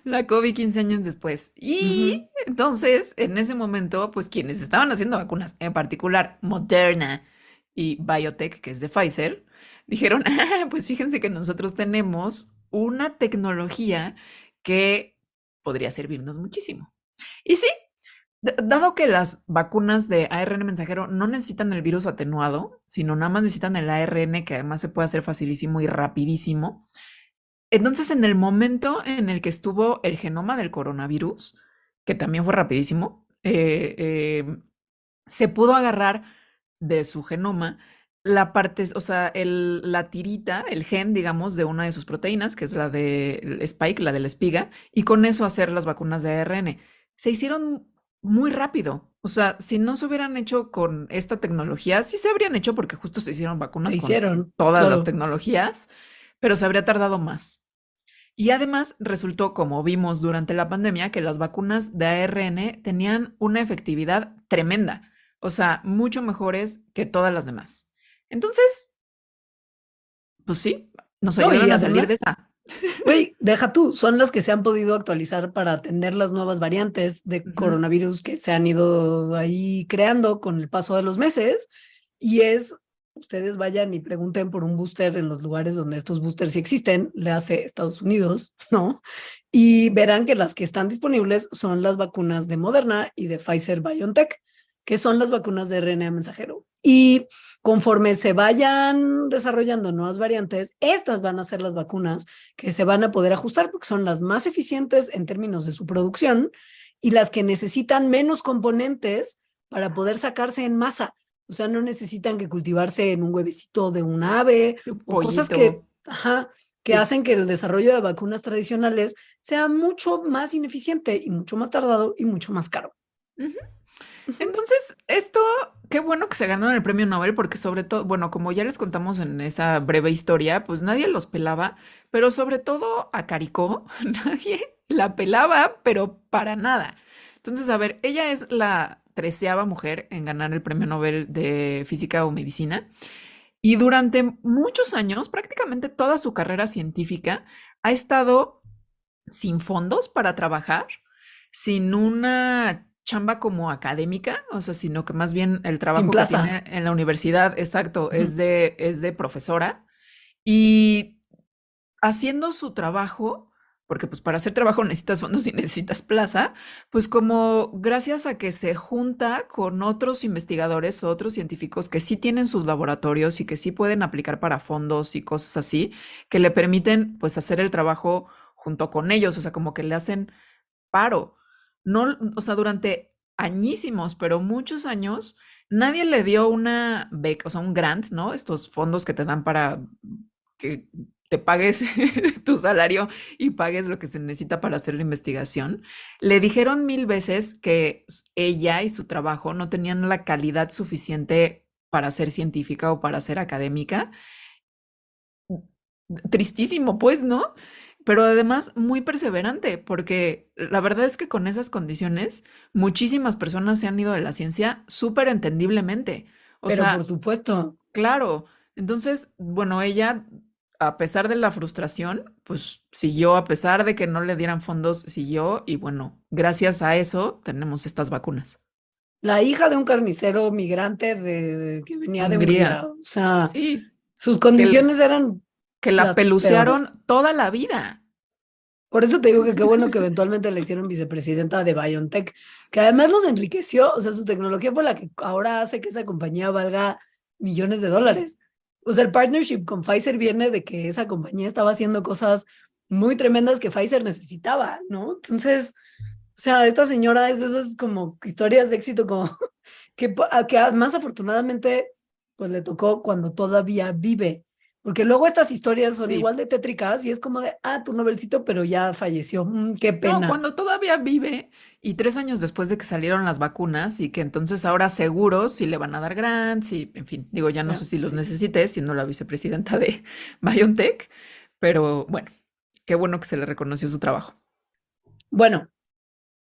La COVID 15 años después. Y Ujú. entonces, en ese momento, pues quienes estaban haciendo vacunas, en particular Moderna y Biotech, que es de Pfizer, dijeron, ah, pues fíjense que nosotros tenemos una tecnología que podría servirnos muchísimo. Y sí, dado que las vacunas de ARN mensajero no necesitan el virus atenuado, sino nada más necesitan el ARN, que además se puede hacer facilísimo y rapidísimo, entonces, en el momento en el que estuvo el genoma del coronavirus, que también fue rapidísimo, se pudo agarrar de su genoma la parte, o sea, la tirita, el gen, digamos, de una de sus proteínas, que es la de Spike, la de la espiga, y con eso hacer las vacunas de ARN. Se hicieron muy rápido. O sea, si no se hubieran hecho con esta tecnología, sí se habrían hecho porque justo se hicieron Se vacunas con hicieron, todas las claro. tecnologías, pero se habría tardado más. Y además resultó, como vimos durante la pandemia, que las vacunas de ARN tenían una efectividad tremenda, o sea, mucho mejores que todas las demás. Entonces, pues sí, nos No, y ayudaron a salir de además, esa. güey, deja tú, son las que se han podido actualizar para atender las nuevas variantes de Ujú. coronavirus que se han ido ahí creando con el paso de los meses. Y es, ustedes vayan y pregunten por un booster en los lugares donde estos boosters sí existen, le hace Estados Unidos, ¿no? Y verán que las que están disponibles son las vacunas de Moderna y de Pfizer BioNTech, que son las vacunas de RNA mensajero. Y conforme se vayan desarrollando nuevas variantes, estas van a ser las vacunas que se van a poder ajustar porque son las más eficientes en términos de su producción y las que necesitan menos componentes para poder sacarse en masa. O sea, no necesitan que cultivarse en un huevecito de un ave Un o cosas que, pollito. ajá, que Sí. hacen que el desarrollo de vacunas tradicionales sea mucho más ineficiente y mucho más tardado y mucho más caro. Ujú. Ujú. Entonces, esto, qué bueno que se ganaron el premio Nobel, porque sobre todo, bueno, como ya les contamos en esa breve historia, pues nadie los pelaba, pero sobre todo a Caricó, nadie la pelaba, pero para nada. Entonces, a ver, ella es la 13ª mujer en ganar el premio Nobel de Física o Medicina, y durante muchos años, prácticamente toda su carrera científica, ha estado sin fondos para trabajar, sin una chamba como académica, o sea, sino que más bien el Sin trabajo que plaza. tiene en la universidad, exacto, Ujú. es de profesora y haciendo su trabajo, porque pues para hacer trabajo necesitas fondos y necesitas plaza, pues como gracias a que se junta con otros investigadores o otros científicos que sí tienen sus laboratorios y que sí pueden aplicar para fondos y cosas así, que le permiten pues hacer el trabajo junto con ellos, o sea, como que le hacen paro. No, o sea, durante añísimos, pero muchos años, nadie le dio una beca, o sea, un grant, ¿no? Estos fondos que te dan para que te pagues tu salario y pagues lo que se necesita para hacer la investigación. Le dijeron 1000 veces que ella y su trabajo no tenían la calidad suficiente para ser científica o para ser académica. Tristísimo, pues, ¿no? Pero además muy perseverante, porque la verdad es que con esas condiciones muchísimas personas se han ido de la ciencia súper entendiblemente. O Pero por sea, supuesto, claro. Entonces, bueno, ella, a pesar de la frustración, pues siguió, a pesar de que no le dieran fondos, siguió y bueno, gracias a eso tenemos estas vacunas. la hija de un carnicero migrante que venía de Hungría, Hungría, o sea, sí, sus que, condiciones eran que la las peores. pelucearon toda la vida. Por eso te digo que qué bueno que eventualmente la hicieron vicepresidenta de BioNTech, que además Sí, los enriqueció, o sea, su tecnología fue la que ahora hace que esa compañía valga millones de sí. dólares. O sea, el partnership con Pfizer viene de que esa compañía estaba haciendo cosas muy tremendas que Pfizer necesitaba, ¿no? Entonces, o sea, esta señora es de esas como historias de éxito como que más afortunadamente pues le tocó cuando todavía vive, porque luego estas historias son Sí. igual de tétricas y es como de, ah, tu Nobelcito, pero ya falleció, qué No, pena. cuando todavía vive y 3 años después de que salieron las vacunas y que entonces ahora seguros sí le van a dar grants y, en fin, digo, ya no sé Ya, si los sí. necesite siendo la vicepresidenta de BioNTech, pero bueno, qué bueno que se le reconoció su trabajo. Bueno,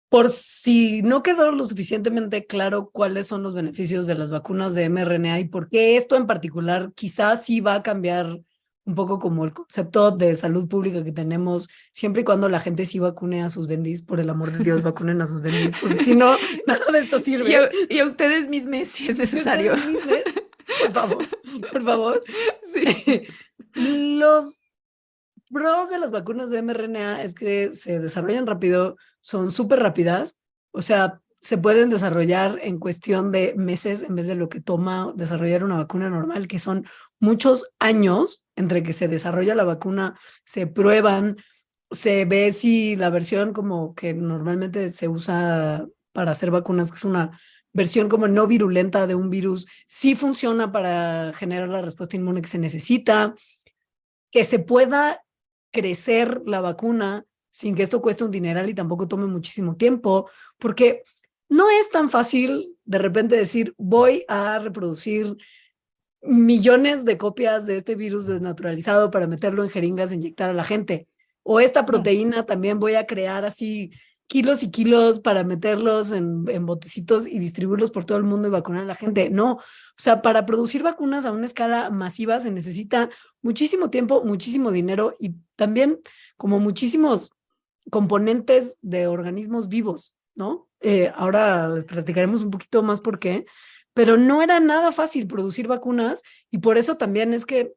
por si no quedó lo suficientemente claro cuáles son los beneficios de las vacunas de mRNA y por qué esto en particular quizás sí va a cambiar un poco como el concepto de salud pública que tenemos, siempre y cuando la gente sí vacune a sus bendis, por el amor de Dios, vacunen a sus bendis, porque si no, nada de esto Y sirve. a ustedes mismos si es Y necesario. ustedes mismos, por favor. Sí. Los pros de las vacunas de mRNA es que se desarrollan rápido, son súper rápidas, o sea, se pueden desarrollar en cuestión de meses en vez de lo que toma desarrollar una vacuna normal, que son muchos años entre que se desarrolla la vacuna, se prueban, se ve si la versión como que normalmente se usa para hacer vacunas, que es una versión como no virulenta de un virus, sí funciona para generar la respuesta inmune que se necesita, que se pueda crecer la vacuna sin que esto cueste un dineral y tampoco tome muchísimo tiempo, porque no es tan fácil de repente decir, voy a reproducir millones de copias de este virus desnaturalizado para meterlo en jeringas e inyectar a la gente. O esta No. proteína también voy a crear así kilos y kilos para meterlos en botecitos y distribuirlos por todo el mundo y vacunar a la gente. No, o sea, para producir vacunas a una escala masiva se necesita muchísimo tiempo, muchísimo dinero y también como muchísimos componentes de organismos vivos, ¿no? Ahora les platicaremos un poquito más por qué, pero no era nada fácil producir vacunas y por eso también es que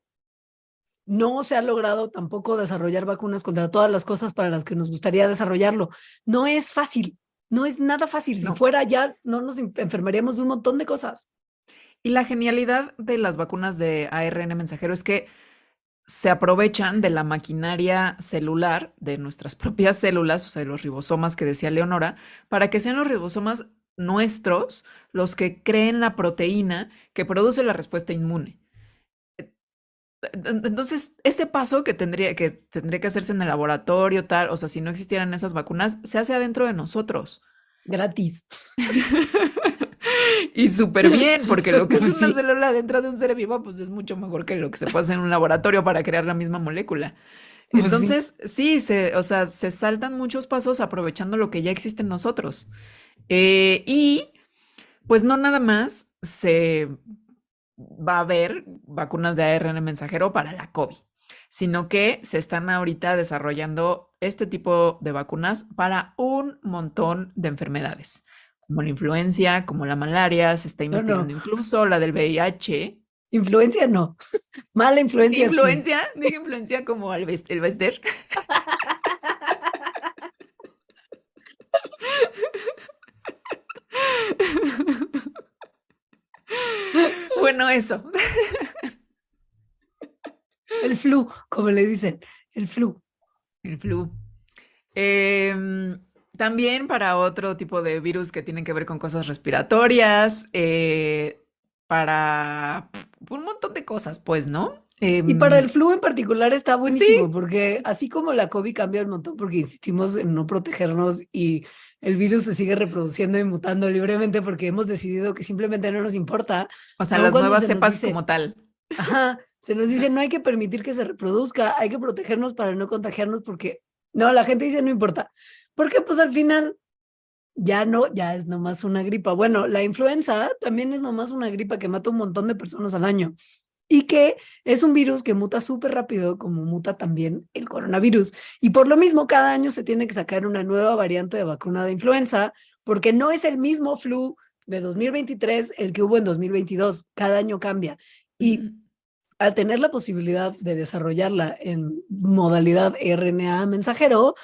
no se ha logrado tampoco desarrollar vacunas contra todas las cosas para las que nos gustaría desarrollarlo. No es fácil, no es nada fácil. Si No. fuera ya, no nos enfermaríamos de un montón de cosas. Y la genialidad de las vacunas de ARN mensajero es que se aprovechan de la maquinaria celular de nuestras propias células, o sea, de los ribosomas que decía Leonora, para que sean los ribosomas nuestros los que creen la proteína que produce la respuesta inmune. Entonces, ese paso que tendría que hacerse en el laboratorio, tal, o sea, si no existieran esas vacunas, se hace adentro de nosotros. Gratis. Y súper bien, porque lo que es Pues una sí, célula dentro de un ser vivo, pues es mucho mejor que lo que se puede hacer en un laboratorio para crear la misma molécula. pues sí. Entonces, sí, o sea, se saltan muchos pasos aprovechando lo que ya existe en nosotros. Y pues no nada más se va a haber vacunas de ARN mensajero para la COVID, sino que se están ahorita desarrollando este tipo de vacunas para un montón de enfermedades, como la influencia, como la malaria, se está No, no. investigando incluso la del VIH. Influencia no. Mala Dije influencia sí. influencia, dije influencia como el Bester. Bueno, eso, El flu, como le dicen, el flu. el flu. Em, También para otro tipo de virus que tienen que ver con cosas respiratorias, para un montón de cosas, pues, ¿no? Y para el flu en particular está buenísimo, Sí, porque así como la COVID cambió un montón porque insistimos en no protegernos y el virus se sigue reproduciendo y mutando libremente porque hemos decidido que simplemente no nos importa, o sea, aun las cuando nuevas se nos cepas dice, como tal. ajá, se nos dice no hay que permitir que se reproduzca, hay que protegernos para no contagiarnos porque, no, la gente dice no importa, porque pues al final ya no, ya es nomás una gripa. Bueno, la influenza también es nomás una gripa que mata un montón de personas al año y que es un virus que muta súper rápido, como muta también el coronavirus. Y por lo mismo, cada año se tiene que sacar una nueva variante de vacuna de influenza, porque no es el mismo flu de 2023 el que hubo en 2022. Cada año cambia. Y Mm. al tener la posibilidad de desarrollarla en modalidad RNA mensajero,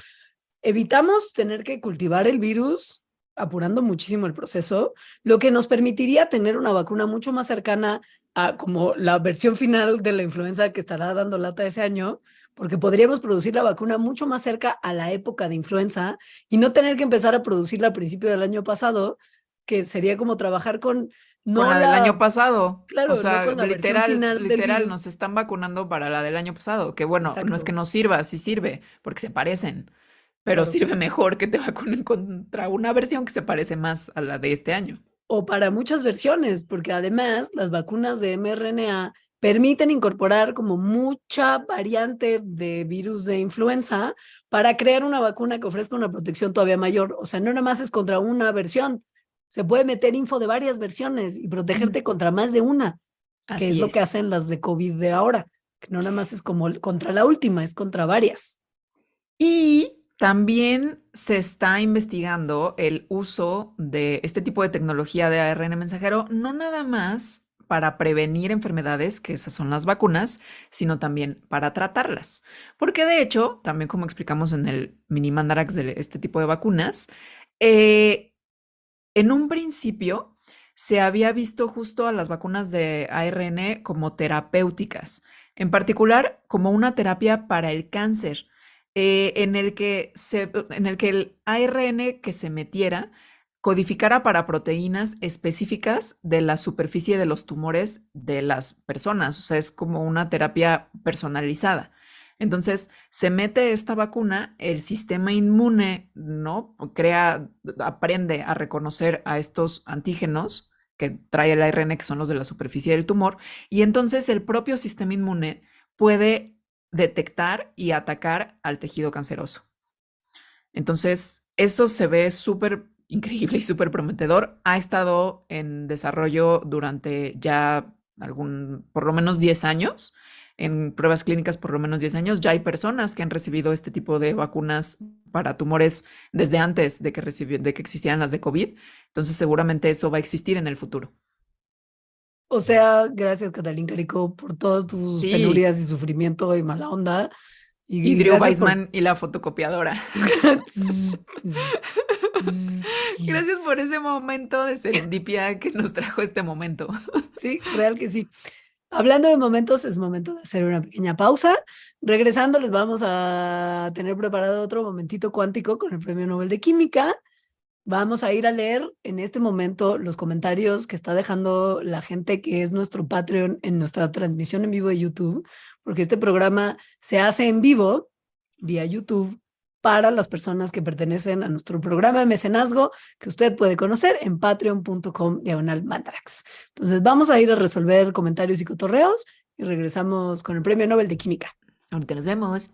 evitamos tener que cultivar el virus, apurando muchísimo el proceso, lo que nos permitiría tener una vacuna mucho más cercana a como la versión final de la influenza que estará dando lata ese año, porque podríamos producir la vacuna mucho más cerca a la época de influenza y no tener que empezar a producirla a principio del año pasado, que sería como trabajar con Con no la del año la, pasado. O claro, no sea, con la versión literal, final del literal, virus. nos están vacunando para la del año pasado. Que bueno, no es que Exacto, no sirva, sí sirve, porque se parecen. Pero claro. sirve mejor que te vacunen contra una versión que se parece más a la de este año. O para muchas versiones, porque además las vacunas de mRNA permiten incorporar como mucha variante de virus de influenza para crear una vacuna que ofrezca una protección todavía mayor. O sea, no nada más es contra una versión, se puede meter info de varias versiones y Mm. protegerte contra más de una, que es Así lo que es. hacen las de COVID de ahora, que no nada más es como contra la última, es contra varias. Y también se está investigando el uso de este tipo de tecnología de ARN mensajero, no nada más para prevenir enfermedades, que esas son las vacunas, sino también para tratarlas. Porque de hecho, también como explicamos en el mini mandarax de este tipo de vacunas, eh, en un principio se había visto justo a las vacunas de ARN como terapéuticas, en particular como una terapia para el cáncer, en el que el ARN que se metiera codificara para proteínas específicas de la superficie de los tumores de las personas. O sea, es como una terapia personalizada. Entonces, se mete esta vacuna, el sistema inmune, ¿no? Aprende a reconocer a estos antígenos que trae el ARN, que son los de la superficie del tumor, y entonces el propio sistema inmune puede detectar y atacar al tejido canceroso. Entonces, eso se ve súper increíble y súper prometedor. Ha estado en desarrollo durante ya por lo menos 10 años, en pruebas clínicas por lo menos 10 años. Ya hay personas que han recibido este tipo de vacunas para tumores desde antes de que existieran las de COVID. Entonces, seguramente eso va a existir en el futuro. O sea, gracias Catalín Carico por todas tus Sí, penurias y sufrimiento y mala onda. y Y Drew gracias por... Weissman y la fotocopiadora. Gracias por ese momento de serendipia que nos trajo este momento. Sí, real que sí. Hablando de momentos, es momento de hacer una pequeña pausa. Regresando, les vamos a tener preparado otro momentito cuántico con el Premio Nobel de Química. Vamos a ir a leer en este momento los comentarios que está dejando la gente que es nuestro Patreon en nuestra transmisión en vivo de YouTube, porque este programa se hace en vivo vía YouTube para las personas que pertenecen a nuestro programa de mecenazgo que usted puede conocer en patreon.com/mandarax. Entonces vamos a ir a resolver comentarios y cotorreos y regresamos con el Premio Nobel de Química. Ahorita nos vemos.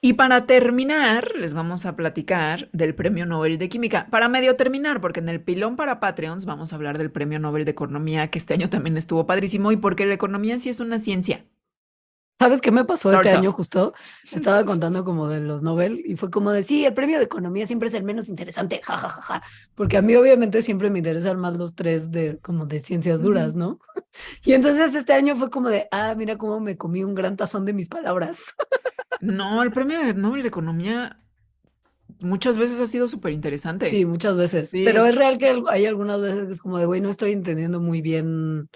Y para terminar, les vamos a platicar del Premio Nobel de Química. Para medio terminar, porque en el pilón para Patreons vamos a hablar del Premio Nobel de Economía, que este año también estuvo padrísimo, y porque la economía sí es una ciencia. ¿Sabes qué me pasó este Sort año of. justo? Estaba contando como de los Nobel y fue como de, sí, el premio de economía siempre es el menos interesante, ja, ja, ja, ja. Porque a mí obviamente siempre me interesan más los tres de como de ciencias duras, Ujú. ¿no? Y entonces este año fue como de, mira cómo me comí un gran tazón de mis palabras. No, el Premio Nobel de Economía muchas veces ha sido súper Sí, interesante. muchas veces, pero es Sí, real que hay algunas veces que es como de, güey, no estoy entendiendo muy bien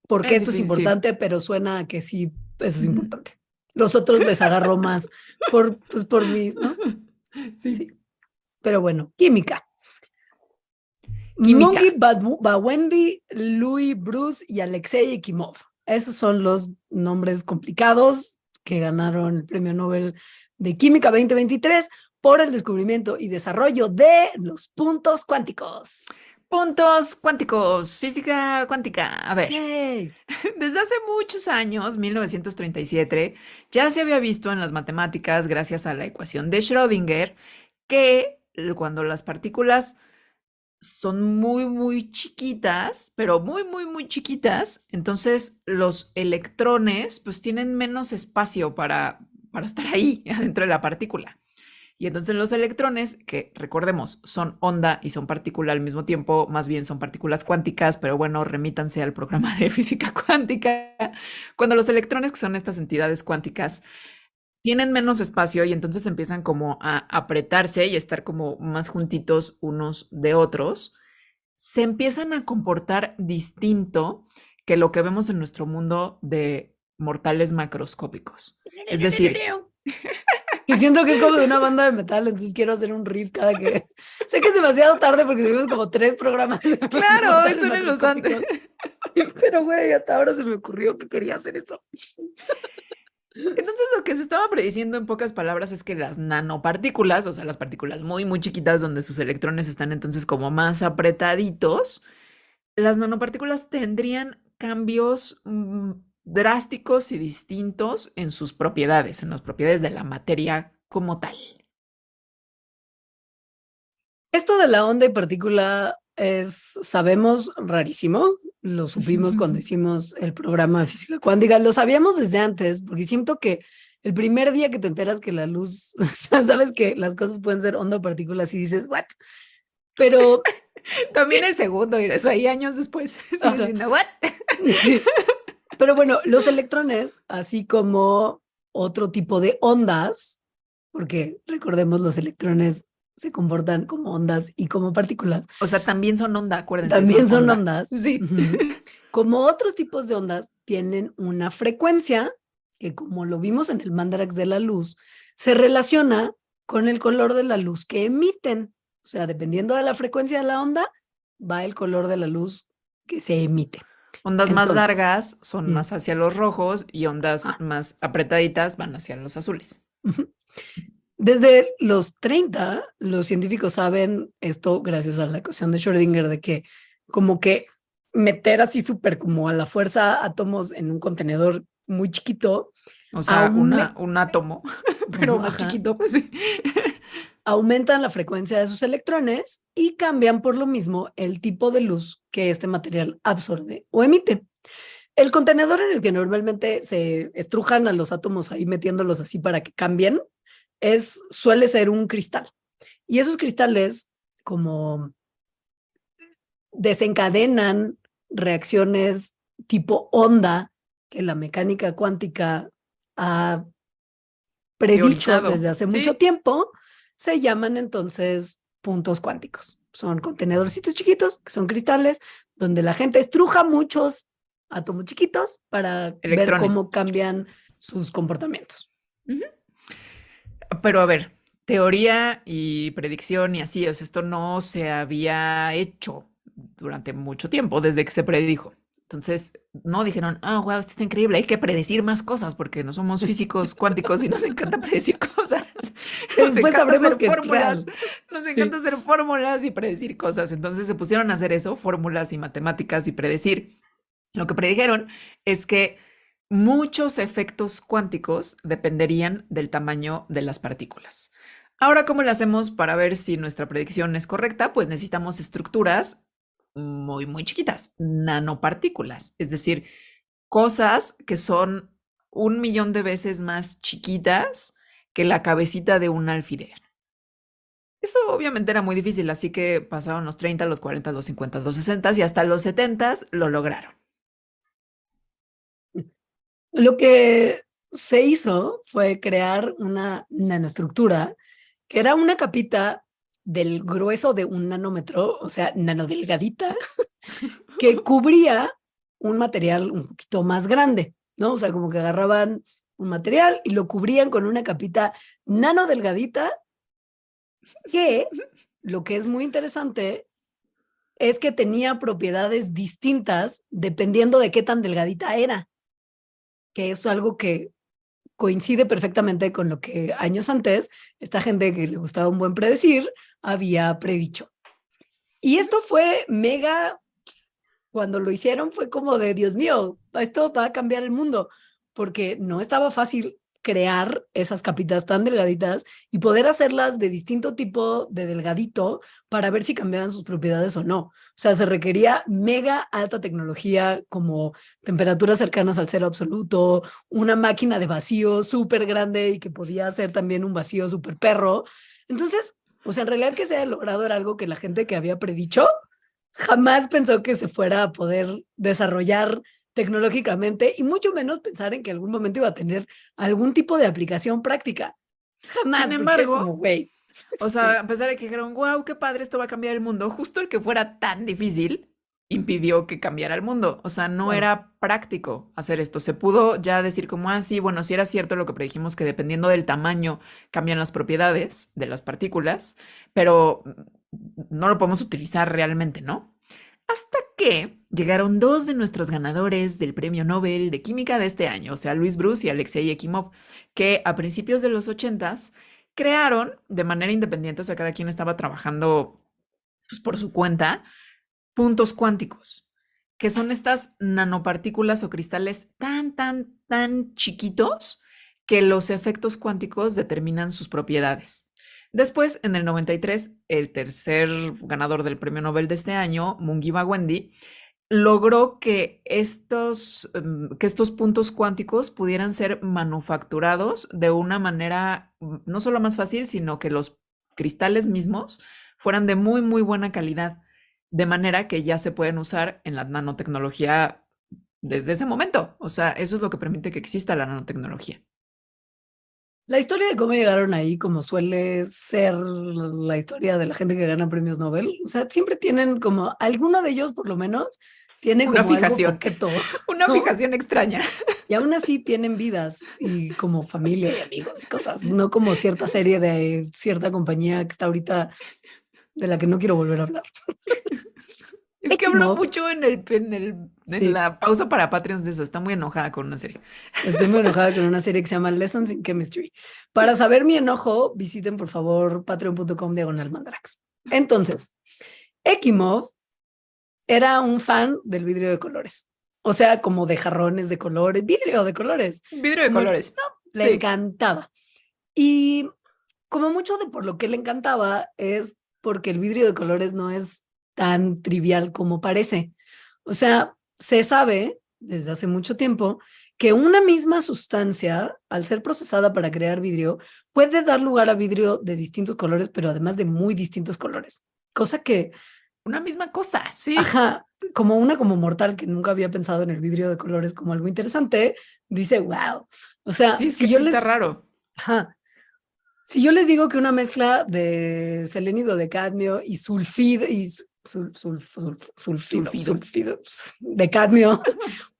por qué es esto es difícil. importante, pero suena a que sí, eso es Ujú. importante. Los otros les agarro más pues por mí, ¿no? Sí. Sí, pero bueno, química. Química. Mungi Bawendi, Louis Bruce y Alexei Ekimov. Esos son los nombres complicados que ganaron el Premio Nobel de Química 2023 por el descubrimiento y desarrollo de los puntos cuánticos. Puntos cuánticos, física cuántica. A ver, ¡Yay! desde hace muchos años, 1937, ya se había visto en las matemáticas, gracias a la ecuación de Schrödinger, que cuando las partículas son muy, muy chiquitas, pero muy, muy, muy chiquitas, entonces los electrones pues tienen menos espacio para estar ahí, adentro de la partícula. Y entonces los electrones, que recordemos, son onda y son partícula al mismo tiempo, más bien son partículas cuánticas, pero bueno, remítanse al programa de física cuántica. Cuando los electrones, que son estas entidades cuánticas, tienen menos espacio y entonces empiezan como a apretarse y a estar como más juntitos unos de otros, se empiezan a comportar distinto que lo que vemos en nuestro mundo de mortales macroscópicos. Es decir, Y siento que es como de una banda de metal, entonces quiero hacer un riff cada que... Sé que es demasiado tarde porque tuvimos como 3 programas. claro, mortales eso en los antes. macroscópicos. Pero güey, hasta ahora se me ocurrió que quería hacer eso. Entonces lo que se estaba prediciendo en pocas palabras es que las nanopartículas, o sea, las partículas muy, muy chiquitas donde sus electrones están entonces como más apretaditos, las nanopartículas tendrían cambios drásticos y distintos en sus propiedades, en las propiedades de la materia como tal. Esto de la onda y partícula es, sabemos, rarísimo. Lo supimos cuando hicimos el programa de física cuántica. Lo sabíamos desde antes, porque siento que el primer día que te enteras que la luz, o sea, sabes que las cosas pueden ser onda o partículas y dices, ¿what? Pero También el segundo, y eso ahí años después, sigue Ajá. diciendo, ¿what? sí. Pero bueno, los electrones, así como otro tipo de ondas, porque recordemos los electrones se comportan como ondas y como partículas, O sea, también son onda, acuérdense, también son onda. ondas. Sí. Ujú. Como otros tipos de ondas, tienen una frecuencia que, como lo vimos en el mandarax de la luz, se relaciona con el color de la luz que emiten. O sea, dependiendo de la frecuencia de la onda, va el color de la luz que se emite. Ondas más Entonces, largas son más hacia los rojos y ondas ah, más apretaditas van hacia los azules. ujú. Desde los 30, los científicos saben esto gracias a la ecuación de Schrödinger de que como que meter así súper como a la fuerza átomos en un contenedor muy chiquito O sea, aume- un átomo, pero como, más ajá, chiquito, pues sí. aumentan la frecuencia de sus electrones y cambian por lo mismo el tipo de luz que este material absorbe o emite. El contenedor en el que normalmente se estrujan a los átomos ahí metiéndolos así para que cambien suele ser un cristal. Y esos cristales como desencadenan reacciones tipo onda que la mecánica cuántica ha predicho Teorizado. desde hace mucho Sí. tiempo, se llaman entonces puntos cuánticos. Son contenedorcitos chiquitos, que son cristales, donde la gente estruja muchos átomos chiquitos para ver Electrones. cómo cambian sus comportamientos. Ujú. Pero a ver, teoría y predicción y así, o sea, esto no se había hecho durante mucho tiempo, desde que se predijo. Entonces, no dijeron, ah, wow, esto está increíble, hay que predecir más cosas porque no somos físicos cuánticos y nos encanta predecir cosas. Que Nos después encanta sabremos hacer que es fórmulas, real. nos Sí. encanta hacer fórmulas y predecir cosas. Entonces se pusieron a hacer eso, fórmulas y matemáticas y predecir. Lo que predijeron es que muchos efectos cuánticos dependerían del tamaño de las partículas. Ahora, ¿cómo lo hacemos para ver si nuestra predicción es correcta? Pues necesitamos estructuras muy, muy chiquitas, nanopartículas, es decir, cosas que son 1 millón de veces más chiquitas que la cabecita de un alfiler. Eso obviamente era muy difícil, así que pasaron los 30, los 40, los 50, los 60 y hasta los 70 lo lograron. Lo que se hizo fue crear una nanoestructura que era una capita del grueso de un nanómetro, o sea, nanodelgadita, que cubría un material un poquito más grande, ¿no? O sea, como que agarraban un material y lo cubrían con una capita nanodelgadita que lo que es muy interesante es que tenía propiedades distintas dependiendo de qué tan delgadita era. que es algo que coincide perfectamente con lo que años antes esta gente que le gustaba un buen predecir había predicho. Y esto fue mega, cuando lo hicieron fue como de, Dios mío, esto va a cambiar el mundo, porque no estaba fácil crear esas capitas tan delgaditas y poder hacerlas de distinto tipo de delgadito para ver si cambiaban sus propiedades o no. O sea, se requería mega alta tecnología como temperaturas cercanas al cero absoluto, una máquina de vacío súper grande y que podía hacer también un vacío súper perro. Entonces, o sea, en realidad que se haya logrado era algo que la gente que había predicho jamás pensó que se fuera a poder desarrollar tecnológicamente y mucho menos pensar en que algún momento iba a tener algún tipo de aplicación práctica. Sin Jamás, porque era como, embargo, güey. o sea, a pesar de que dijeron, wow, qué padre, esto va a cambiar el mundo, justo el que fuera tan difícil impidió que cambiara el mundo. O sea, no Claro. era práctico hacer esto. Se pudo ya decir como, ah, sí, bueno, sí era cierto lo que predijimos, que dependiendo del tamaño cambian las propiedades de las partículas, pero no lo podemos utilizar realmente, ¿no? Hasta que llegaron dos de nuestros ganadores del Premio Nobel de Química de este año, o sea, Luis Bruce y Alexei Ekimov, que a principios de los ochentas crearon de manera independiente, o sea, cada quien estaba trabajando pues, por su cuenta, puntos cuánticos, que son estas nanopartículas o cristales tan chiquitos que los efectos cuánticos determinan sus propiedades. Después, en el 93, el tercer ganador del premio Nobel de este año, Mungiba Wendy, logró que estos puntos cuánticos pudieran ser manufacturados de una manera no solo más fácil, sino que los cristales mismos fueran de muy buena calidad, de manera que ya se pueden usar en la nanotecnología desde ese momento. O sea, eso es lo que permite que exista la nanotecnología. La historia de cómo llegaron ahí, como suele ser la historia de la gente que gana premios Nobel, o sea, siempre tienen como, alguno de ellos por lo menos, tiene Una como algo fijación, coqueto, una ¿no? fijación extraña. Y aún así tienen vidas y como familia y amigos y cosas, no como cierta serie de cierta compañía que está ahorita de la que no quiero volver a hablar. Es que habló Ekimov, mucho en sí, la pausa para Patreons de eso. Está muy enojada con una serie. estoy muy enojada con una serie que se llama Lessons in Chemistry. Para saber mi enojo, visiten por favor patreon.com/mandarax. Entonces, Ekimov era un fan del vidrio de colores. O sea, como de jarrones de colores, vidrio de colores, Vidrio de como colores. le Sí. encantaba. Y como mucho de por lo que le encantaba es porque el vidrio de colores no es tan trivial como parece. O sea, se sabe desde hace mucho tiempo que una misma sustancia, al ser procesada para crear vidrio, puede dar lugar a vidrio de distintos colores, pero además de muy distintos colores. Cosa que, Una misma cosa, sí. ajá, como mortal que nunca había pensado en el vidrio de colores como algo interesante, dice, wow. O sea, Sí, es que sí está raro. ajá, si yo les digo que una mezcla de selénido de cadmio y sulfido y Sulfido. sulfido de cadmio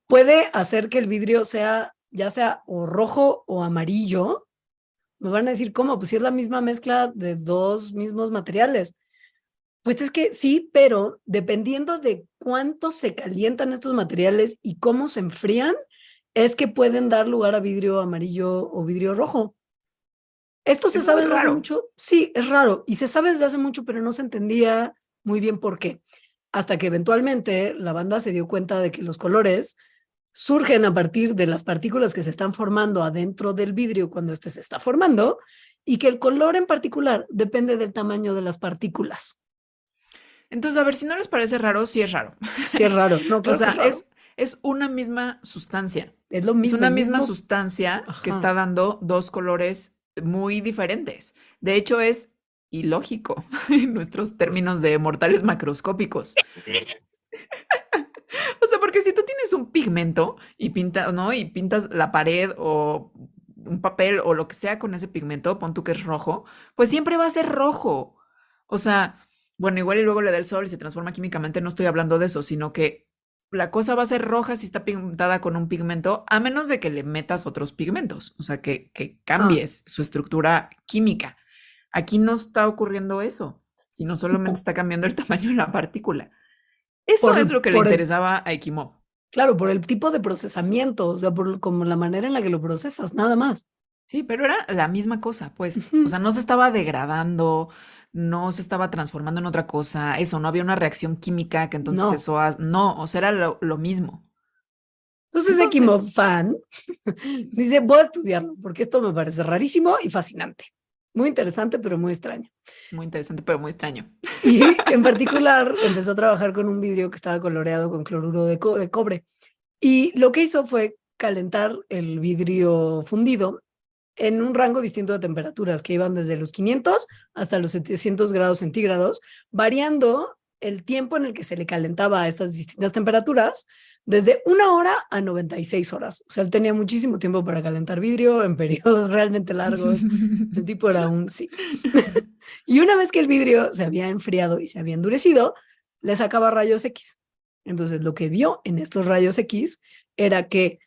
puede hacer que el vidrio sea ya sea o rojo o amarillo, me van a decir cómo, pues si es la misma mezcla de dos mismos materiales. Pues es que sí, pero dependiendo de cuánto se calientan estos materiales y cómo se enfrían, es que pueden dar lugar a vidrio amarillo o vidrio rojo. Esto se Es muy sabe desde hace raro. mucho, sí, es raro, y se sabe desde hace mucho, pero no se entendía muy bien por qué. Hasta que eventualmente la banda se dio cuenta de que los colores surgen a partir de las partículas que se están formando adentro del vidrio cuando este se está formando, y que el color en particular depende del tamaño de las partículas. Entonces, a ver, si no les parece raro, sí es raro. Sí, es raro, no, O claro que sea, es raro. es una misma sustancia. Es lo Es mismo, una el misma mismo, sustancia que ajá. está dando dos colores muy diferentes. De hecho, es ilógico en nuestros términos de mortales macroscópicos. O sea, porque si tú tienes un pigmento y pintas, ¿no? Y pintas la pared o un papel o lo que sea con ese pigmento, pon tú que es rojo, pues siempre va a ser rojo. O sea, bueno, igual y luego le da el sol y se transforma químicamente, no estoy hablando de eso, sino que la cosa va a ser roja si está pintada con un pigmento, a menos de que le metas otros pigmentos, o sea, que Ah, cambies su estructura química. Aquí no está ocurriendo eso, sino solamente está cambiando el tamaño de la partícula. Eso es lo que le por, interesaba a Ekimov. Claro, por el tipo de procesamiento, o sea, por como la manera en la que lo procesas, nada más. Sí, pero era la misma cosa, pues. O Ujú. sea, no se estaba degradando, no se estaba transformando en otra cosa, eso, no había una reacción química que entonces No. eso, no, o sea, era lo mismo. Entonces, Ekimov Entonces, fan dice, voy a estudiarlo porque esto me parece rarísimo y fascinante. Muy interesante, pero muy extraño. muy interesante, pero muy extraño. Y en particular empezó a trabajar con un vidrio que estaba coloreado con cloruro de cobre. Y lo que hizo fue calentar el vidrio fundido en un rango distinto de temperaturas que iban desde los 500 hasta los 700 grados centígrados, variando el tiempo en el que se le calentaba a estas distintas temperaturas desde 1 hora a 96 horas. O sea, él tenía muchísimo tiempo para calentar vidrio en periodos realmente largos. El tipo era un sí. Y una vez que el vidrio se había enfriado y se había endurecido, le sacaba rayos X. Entonces, lo que vio en estos rayos X era que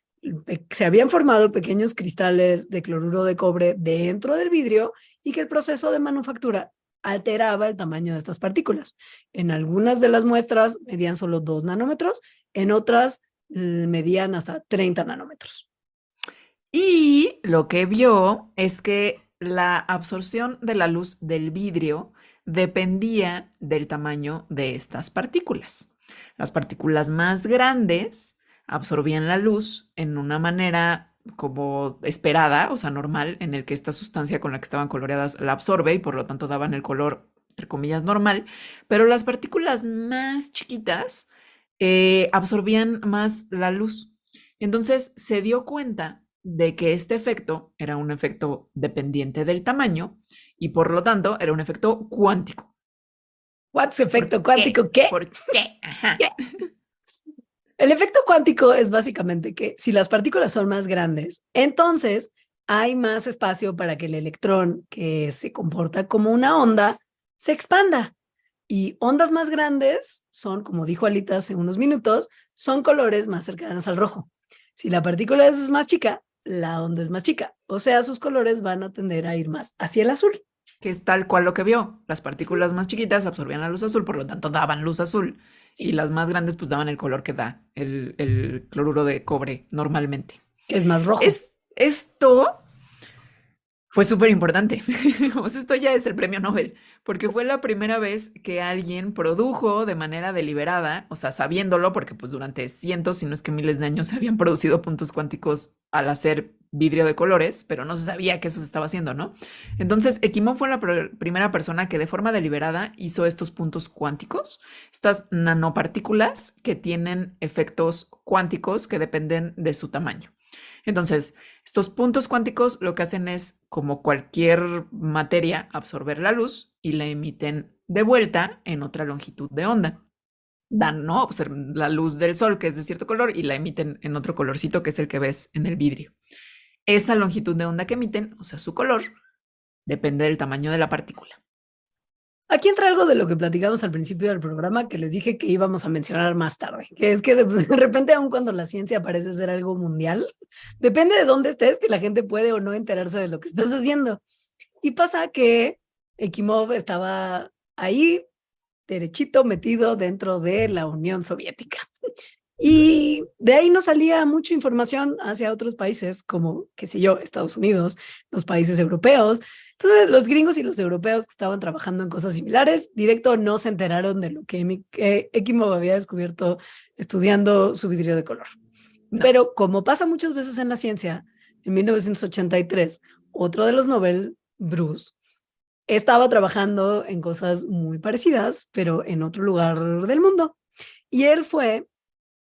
se habían formado pequeños cristales de cloruro de cobre dentro del vidrio y que el proceso de manufactura alteraba el tamaño de estas partículas. En algunas de las muestras medían solo 2 nanómetros, en otras medían hasta 30 nanómetros. Y lo que vio es que la absorción de la luz del vidrio dependía del tamaño de estas partículas. Las partículas más grandes absorbían la luz en una manera como esperada, o sea, normal, en el que esta sustancia con la que estaban coloreadas la absorbe y por lo tanto daban el color, entre comillas, normal, pero las partículas más chiquitas absorbían más la luz. Entonces se dio cuenta de que este efecto era un efecto dependiente del tamaño y por lo tanto era un efecto cuántico. ¿What's ¿Por efecto qué? cuántico? ¿Qué? ¿Por qué? Ajá. ¿Qué? El efecto cuántico es básicamente que si las partículas son más grandes, entonces hay más espacio para que el electrón, que se comporta como una onda, se expanda. Y ondas más grandes son, como dijo Alita hace unos minutos, son colores más cercanos al rojo. Si la partícula es más chica, la onda es más chica. O sea, sus colores van a tender a ir más hacia el azul. Que es tal cual lo que vio. Las partículas más chiquitas absorbían la luz azul, por lo tanto daban luz azul. Y Sí, las más grandes pues daban el color que da el cloruro de cobre normalmente. que es más rojo. Esto fue súper importante. O sea, esto ya es el premio Nobel, porque fue la primera vez que alguien produjo de manera deliberada, o sea, sabiéndolo, porque pues durante cientos, si no es que miles de años se habían producido puntos cuánticos al hacer vidrio de colores, pero no se sabía que eso se estaba haciendo, ¿no? Entonces, Ekimov fue la primera persona que de forma deliberada hizo estos puntos cuánticos, estas nanopartículas que tienen efectos cuánticos que dependen de su tamaño. Entonces, estos puntos cuánticos lo que hacen es, como cualquier materia, absorber la luz y la emiten de vuelta en otra longitud de onda. Dan, ¿no? La luz del sol, que es de cierto color, y la emiten en otro colorcito, que es el que ves en el vidrio. Esa longitud de onda que emiten, o sea, su color, depende del tamaño de la partícula. Aquí entra algo de lo que platicamos al principio del programa que les dije que íbamos a mencionar más tarde, que es que de repente, aun cuando la ciencia parece ser algo mundial, depende de dónde estés, que la gente puede o no enterarse de lo que estás haciendo. Y pasa que Ekimov estaba ahí, derechito, metido dentro de la Unión Soviética. Y de ahí no salía mucha información hacia otros países, como, qué sé yo, Estados Unidos, los países europeos. Entonces, los gringos y los europeos que estaban trabajando en cosas similares, directo no se enteraron de lo que Ekimov había descubierto estudiando su vidrio de color. No. Pero como pasa muchas veces en la ciencia, en 1983, otro de los Nobel, Bruce, estaba trabajando en cosas muy parecidas, pero en otro lugar del mundo. Y él fue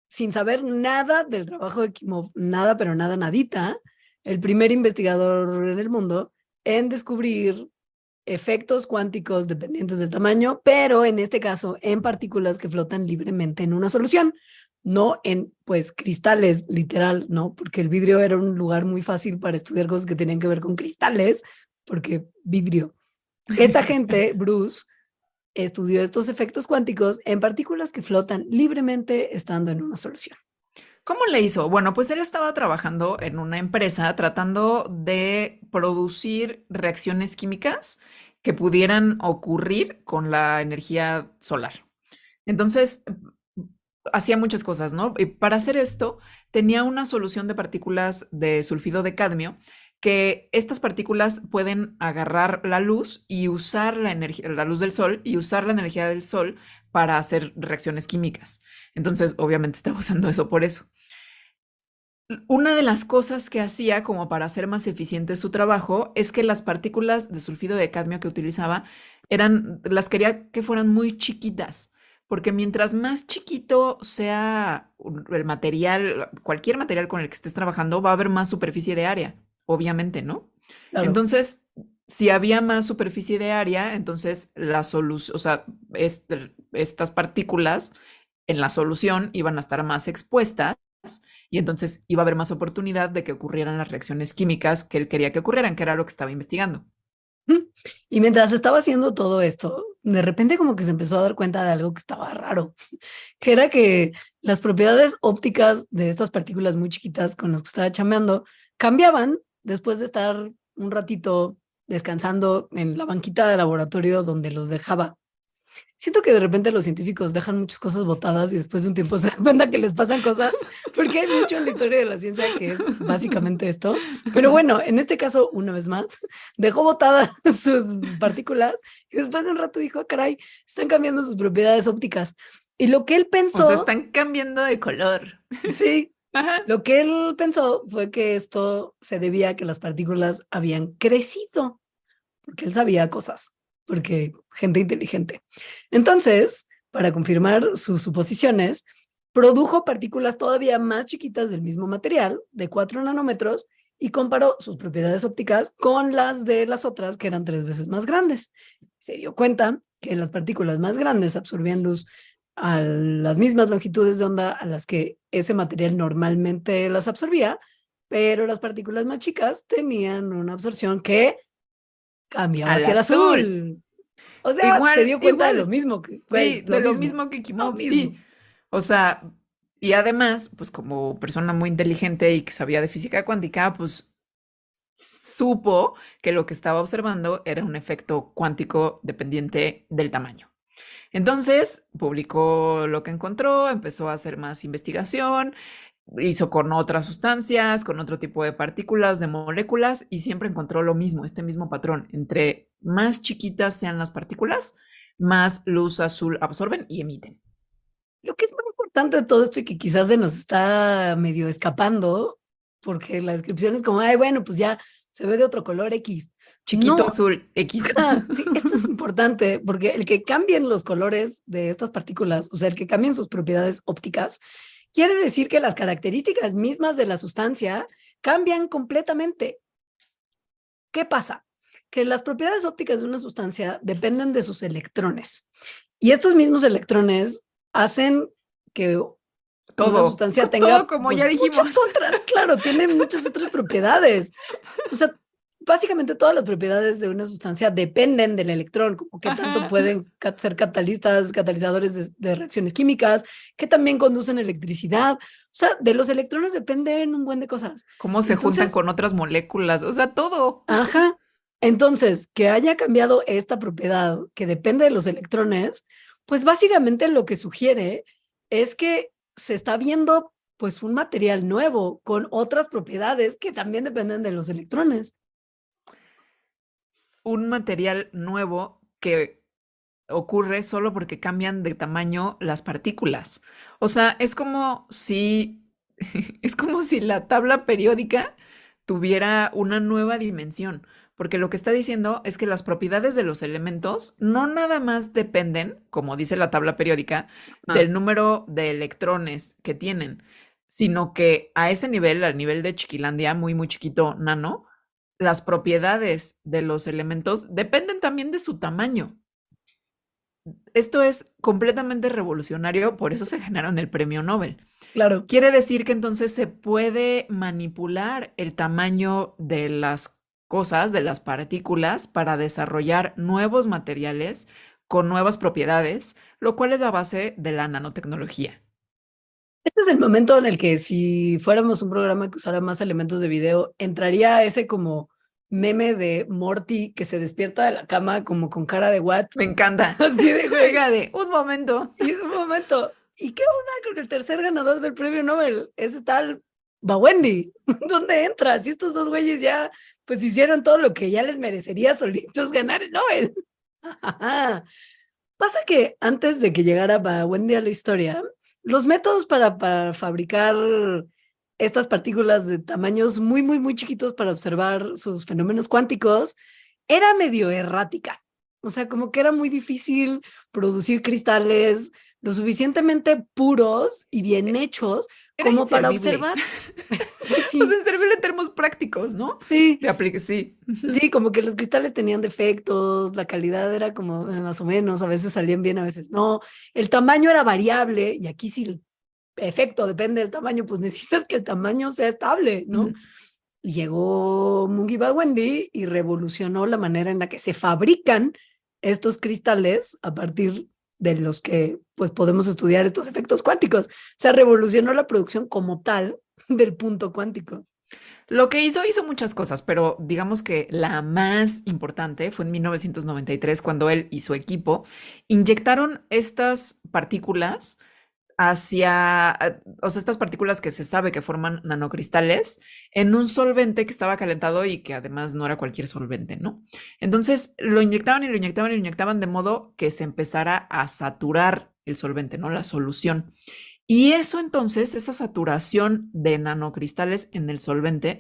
sin saber nada del trabajo de Kimov, nada, pero nada, nadita, el primer investigador en el mundo en descubrir efectos cuánticos dependientes del tamaño, pero en este caso en partículas que flotan libremente en una solución, no en pues cristales literal, ¿no? Porque el vidrio era un lugar muy fácil para estudiar cosas que tenían que ver con cristales, porque vidrio. Esta gente, Bruce, estudió estos efectos cuánticos en partículas que flotan libremente estando en una solución. ¿Cómo le hizo? Bueno, pues él estaba trabajando en una empresa tratando de producir reacciones químicas que pudieran ocurrir con la energía solar. Entonces, hacía muchas cosas, ¿no? Y para hacer esto, tenía una solución de partículas de sulfido de cadmio, que estas partículas pueden agarrar la luz y usar la energía, la luz del sol y usar la energía del sol para hacer reacciones químicas. Entonces, obviamente estaba usando eso por eso. Una de las cosas que hacía como para hacer más eficiente su trabajo es que las partículas de sulfido de cadmio que utilizaba las quería que fueran muy chiquitas, porque mientras más chiquito sea el material, cualquier material con el que estés trabajando, va a haber más superficie de área, obviamente, ¿no? Claro. Entonces, si había más superficie de área, entonces la solución, o sea, estas partículas en la solución iban a estar más expuestas y entonces iba a haber más oportunidad de que ocurrieran las reacciones químicas que él quería que ocurrieran, que era lo que estaba investigando. Y mientras estaba haciendo todo esto, de repente como que se empezó a dar cuenta de algo que estaba raro, que era que las propiedades ópticas de estas partículas muy chiquitas con las que estaba chambeando cambiaban después de estar un ratito descansando en la banquita de laboratorio donde los dejaba. Siento que de repente los científicos dejan muchas cosas botadas y después de un tiempo se dan cuenta que les pasan cosas, porque hay mucho en la historia de la ciencia que es básicamente esto. Pero bueno, en este caso, una vez más, dejó botadas sus partículas y después de un rato dijo, "Ah, caray, están cambiando sus propiedades ópticas". Y lo que él O sea, pensó, están cambiando de color. sí, Ajá. lo que él pensó fue que esto se debía a que las partículas habían crecido porque él sabía cosas, porque gente inteligente. Entonces, para confirmar sus suposiciones, produjo partículas todavía más chiquitas del mismo material, de 4 nanómetros, y comparó sus propiedades ópticas con las de las otras, que eran 3 veces más grandes. Se dio cuenta que las partículas más grandes absorbían luz a las mismas longitudes de onda a las que ese material normalmente las absorbía, pero las partículas más chicas tenían una absorción que cambiaba Al hacia el azul. azul. O sea, se Igual, dio cuenta de lo igual. mismo, que, Sí, güey, de lo lo mismo, mismo que lo Kimov, sí. mismo. O sea, y además, pues como persona muy inteligente y que sabía de física cuántica, pues supo que lo que estaba observando era un efecto cuántico dependiente del tamaño. Entonces, publicó lo que encontró, empezó a hacer más investigación, hizo con otras sustancias, con otro tipo de partículas, de moléculas, y siempre encontró lo mismo, este mismo patrón. Entre más chiquitas sean las partículas, más luz azul absorben y emiten. Lo que es muy importante de todo esto y que quizás se nos está medio escapando, porque la descripción es como, ay, bueno, pues ya se ve de otro color X. Chiquito No, azul X. sí, esto es importante porque el que cambien los colores de estas partículas, o sea, el que cambien sus propiedades ópticas, quiere decir que las características mismas de la sustancia cambian completamente. ¿Qué pasa? Que las propiedades ópticas de una sustancia dependen de sus electrones. Y estos mismos electrones hacen que una Todo, sustancia todo tenga como pues ya muchas dijimos. otras, claro, tiene muchas otras propiedades. O sea, básicamente todas las propiedades de una sustancia dependen del electrón, como que tanto Ajá. pueden ser catalizadores de reacciones químicas, que también conducen electricidad. O sea, de los electrones dependen un buen de cosas. Cómo se juntan Entonces, con otras moléculas, o sea, todo. ajá. Entonces, que haya cambiado esta propiedad que depende de los electrones, pues básicamente lo que sugiere es que se está viendo pues un material nuevo con otras propiedades que también dependen de los electrones. Un material nuevo que ocurre solo porque cambian de tamaño las partículas. O sea, es como si es como si la tabla periódica tuviera una nueva dimensión, porque lo que está diciendo es que las propiedades de los elementos no nada más dependen, como dice la tabla periódica, Ah, del número de electrones que tienen, sino que a ese nivel, al nivel de Chiquilandia, muy, muy chiquito, nano, las propiedades de los elementos dependen también de su tamaño. Esto es completamente revolucionario, por eso se ganaron el premio Nobel. claro. Quiere decir que entonces se puede manipular el tamaño de las cosas, de las partículas, para desarrollar nuevos materiales con nuevas propiedades, lo cual es la base de la nanotecnología. Este es el momento en el que si fuéramos un programa que usara más elementos de video, entraría ese como meme de Morty que se despierta de la cama como con cara de what, Me encanta. así de güey. Oiga, de un momento. Y es un momento. ¿y qué onda con el tercer ganador del premio Nobel? Ese tal Bawendi. ¿Dónde entra? Si estos dos güeyes ya pues hicieron todo lo que ya les merecería solitos ganar el Nobel. Pasa que antes de que llegara Bawendi a la historia, los métodos para fabricar estas partículas de tamaños muy, muy, muy chiquitos para observar sus fenómenos cuánticos era medio errática. O sea, como que era muy difícil producir cristales lo suficientemente puros y bien hechos Era como para inservible. observar. O sea, Sí, inservible en términos prácticos, ¿no? sí, Sí. sí, como que los cristales tenían defectos, la calidad era como más o menos, a veces salían bien, a veces no. El tamaño era variable y aquí sí el efecto depende del tamaño, pues necesitas que el tamaño sea estable, ¿no? Ujú. Y llegó Mungi Bawendi y revolucionó la manera en la que se fabrican estos cristales a partir de los que pues podemos estudiar estos efectos cuánticos. O sea, revolucionó la producción como tal del punto cuántico. Lo que hizo muchas cosas, pero digamos que la más importante fue en 1993 cuando él y su equipo inyectaron estas partículas o sea, estas partículas que se sabe que forman nanocristales en un solvente que estaba calentado y que además no era cualquier solvente, ¿no? Entonces lo inyectaban y lo inyectaban y lo inyectaban de modo que se empezara a saturar el solvente, ¿no? La solución. Y eso entonces, esa saturación de nanocristales en el solvente,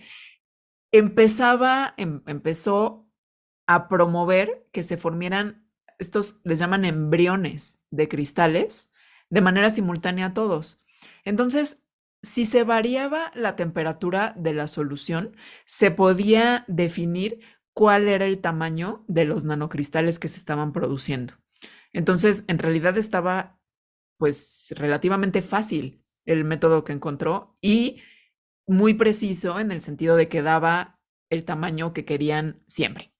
empezó a promover que se formieran estos, les llaman embriones de cristales, de manera simultánea a todos. Entonces, si se variaba la temperatura de la solución, se podía definir cuál era el tamaño de los nanocristales que se estaban produciendo. Entonces, en realidad estaba pues relativamente fácil el método que encontró y muy preciso en el sentido de que daba el tamaño que querían siempre.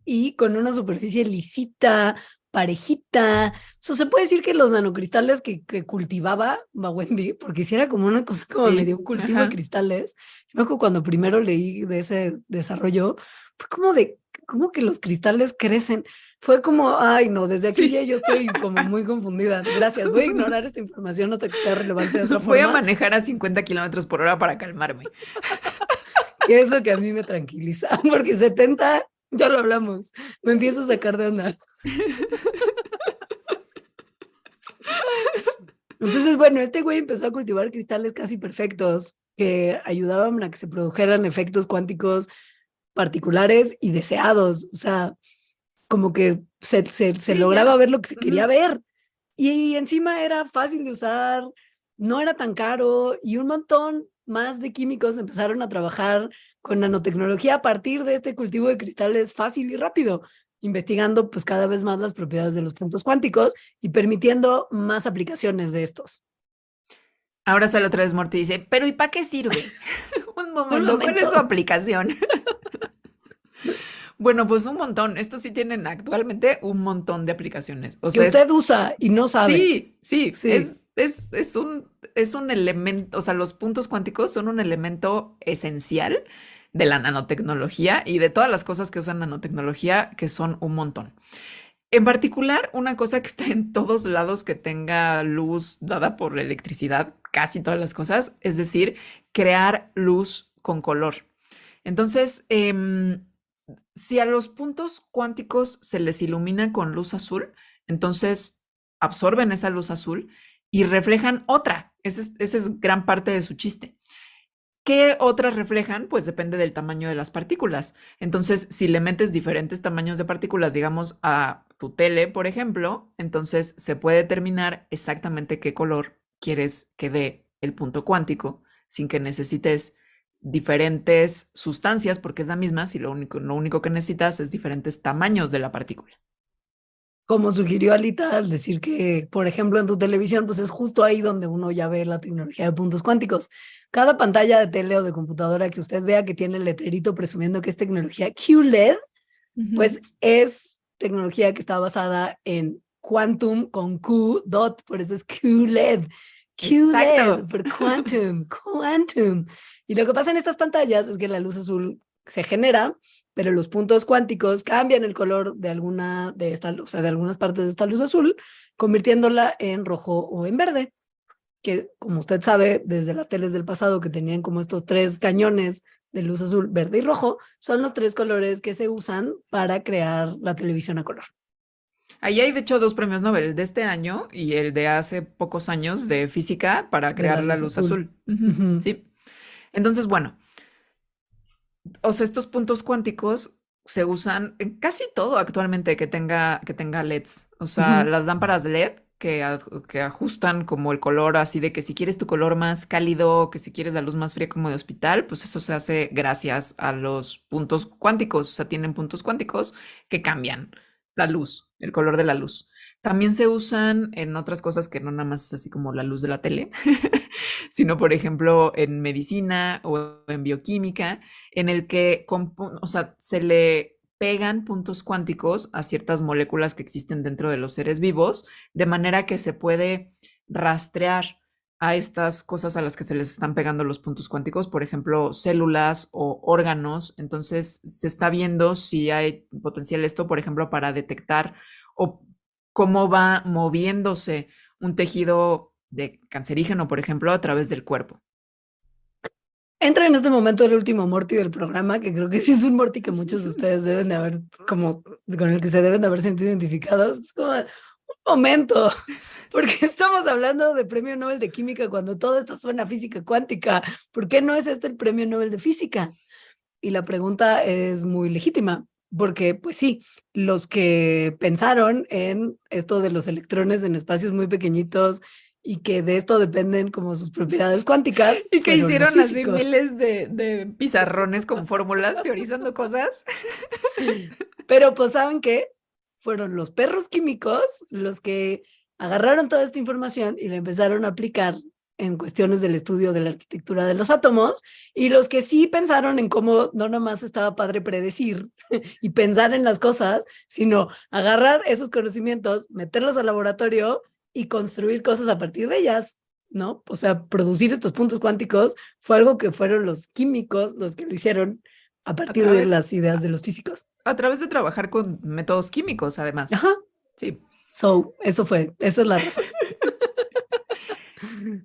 Y con una superficie lisita, parejita. O sea, se puede decir que los nanocristales que cultivaba Bawendi, porque si era como una cosa como medio Sí, un cultivo de ajá. cristales. Yo me acuerdo cuando primero leí de ese desarrollo, fue como de, ¿cómo que los cristales crecen? Fue como, ay, no, desde aquí ya Sí. yo estoy como muy confundida. Gracias, voy a ignorar esta información hasta que sea relevante de otra Voy a forma, manejar a 50 kilómetros por hora para calmarme. que es lo que a mí me tranquiliza, porque 70, ya lo hablamos, me empiezo a sacar de onda. Entonces, bueno, este güey empezó a cultivar cristales casi perfectos que ayudaban a que se produjeran efectos cuánticos particulares y deseados. O sea, como que se Sí, lograba ya. ver lo que se quería Ujú. ver. Y encima era fácil de usar, no era tan caro y un montón más de químicos empezaron a trabajar con nanotecnología a partir de este cultivo de cristales fácil y rápido, investigando pues cada vez más las propiedades de los puntos cuánticos y permitiendo más aplicaciones de estos. Ahora sale otra vez Morty y dice, pero ¿y para qué sirve? Un Un momento, ¿cuál es momento su aplicación? Bueno, pues un montón. Estos sí tienen actualmente un montón de aplicaciones. O que sea, usted usa y no sabe. sí, Sí. es un elemento, o sea, los puntos cuánticos son un elemento esencial de la nanotecnología y de todas las cosas que usan nanotecnología, que son un montón. En particular, una cosa que está en todos lados que tenga luz dada por electricidad, casi todas las cosas, es decir, crear luz con color. Entonces, si a los puntos cuánticos se les ilumina con luz azul, entonces absorben esa luz azul y reflejan otra. Esa es gran parte de su chiste. ¿Qué otras reflejan? Pues depende del tamaño de las partículas. Entonces, si le metes diferentes tamaños de partículas, digamos, a tu tele, por ejemplo, entonces se puede determinar exactamente qué color quieres que dé el punto cuántico sin que necesites diferentes sustancias, porque es la misma, si lo único que necesitas es diferentes tamaños de la partícula. Como sugirió Alita al decir que, por ejemplo, en tu televisión, pues es justo ahí donde uno ya ve la tecnología de puntos cuánticos. Cada pantalla de tele o de computadora que usted vea que tiene el letrerito presumiendo que es tecnología QLED, Ujú. pues es tecnología que está basada en quantum con Q dot, por eso es QLED. QLED Exacto. por quantum, quantum. Y lo que pasa en estas pantallas es que la luz azul se genera pero los puntos cuánticos cambian el color de alguna de estas, o sea, de algunas partes de esta luz azul, convirtiéndola en rojo o en verde, que como usted sabe, desde las teles del pasado que tenían como estos 3 cañones de luz azul, verde y rojo, son los 3 colores que se usan para crear la televisión a color. Ahí hay de hecho 2 premios Nobel, el de este año y el de hace pocos años de física para De crear la la luz luz azul. azul. Ujú, Ujú, sí. Entonces, bueno, o sea, estos puntos cuánticos se usan en casi todo actualmente que tenga LEDs. O sea, ujú. las lámparas LED que ajustan como el color así de que si quieres tu color más cálido, que si quieres la luz más fría como de hospital, pues eso se hace gracias a los puntos cuánticos. O sea, tienen puntos cuánticos que cambian la luz, el color de la luz. También se usan en otras cosas que no nada más es así como la luz de la tele, sino por ejemplo en medicina o en bioquímica en el que o sea, se le pegan puntos cuánticos a ciertas moléculas que existen dentro de los seres vivos, de manera que se puede rastrear a estas cosas a las que se les están pegando los puntos cuánticos, por ejemplo, células o órganos. Entonces, se está viendo si hay potencial esto, por ejemplo, para detectar o cómo va moviéndose un tejido de cancerígeno, por ejemplo, a través del cuerpo. Entra en este momento el último Morty del programa, que creo que sí es un Morty que muchos de ustedes deben de haber, como con el que se deben de haber sentido identificados. Es como, un momento, porque estamos hablando de premio Nobel de Química cuando todo esto suena a física cuántica. ¿Por qué no es este el premio Nobel de Física? Y la pregunta es muy legítima, porque pues sí, los que pensaron en esto de los electrones en espacios muy pequeñitos y que de esto dependen como sus propiedades cuánticas, Y que fueron los hicieron así físicos. miles de pizarrones con fórmulas teorizando cosas. Pero pues saben que fueron los perros químicos los que agarraron toda esta información y la empezaron a aplicar en cuestiones del estudio de la arquitectura de los átomos, y los que sí pensaron en cómo no nomás estaba padre predecir y pensar en las cosas, sino agarrar esos conocimientos, meterlos al laboratorio y construir cosas a partir de ellas, ¿no? O sea, producir estos puntos cuánticos fue algo que fueron los químicos los que lo hicieron a A partir de través, las ideas de los físicos. a través de trabajar con métodos químicos, además. Ajá. Sí. So, esa es la razón.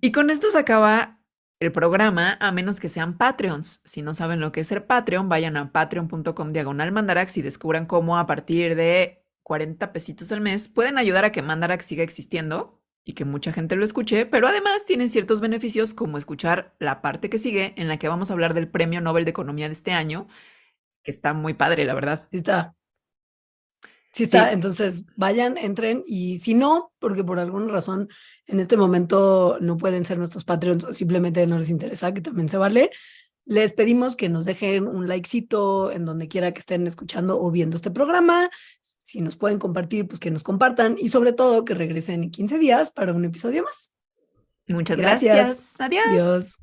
Y con esto se acaba el programa, a menos que sean Patreons. Si no saben lo que es ser Patreon, vayan a patreon.com/mandarax y descubran cómo a partir de 40 pesitos al mes pueden ayudar a que Mandarax siga existiendo y que mucha gente lo escuche, pero además tienen ciertos beneficios como escuchar la parte que sigue en la que vamos a hablar del Premio Nobel de Economía de este año, que está muy padre, la verdad. Sí está. Sí está. Sí, Entonces, vayan, entren, y si no, porque por alguna razón en este momento no pueden ser nuestros Patreons o simplemente no les interesa, que también se vale, les pedimos que nos dejen un likecito en donde quiera que estén escuchando o viendo este programa. Si nos pueden compartir, pues que nos compartan, y sobre todo que regresen en 15 días para un episodio más. muchas Gracias. gracias. Adiós. Dios.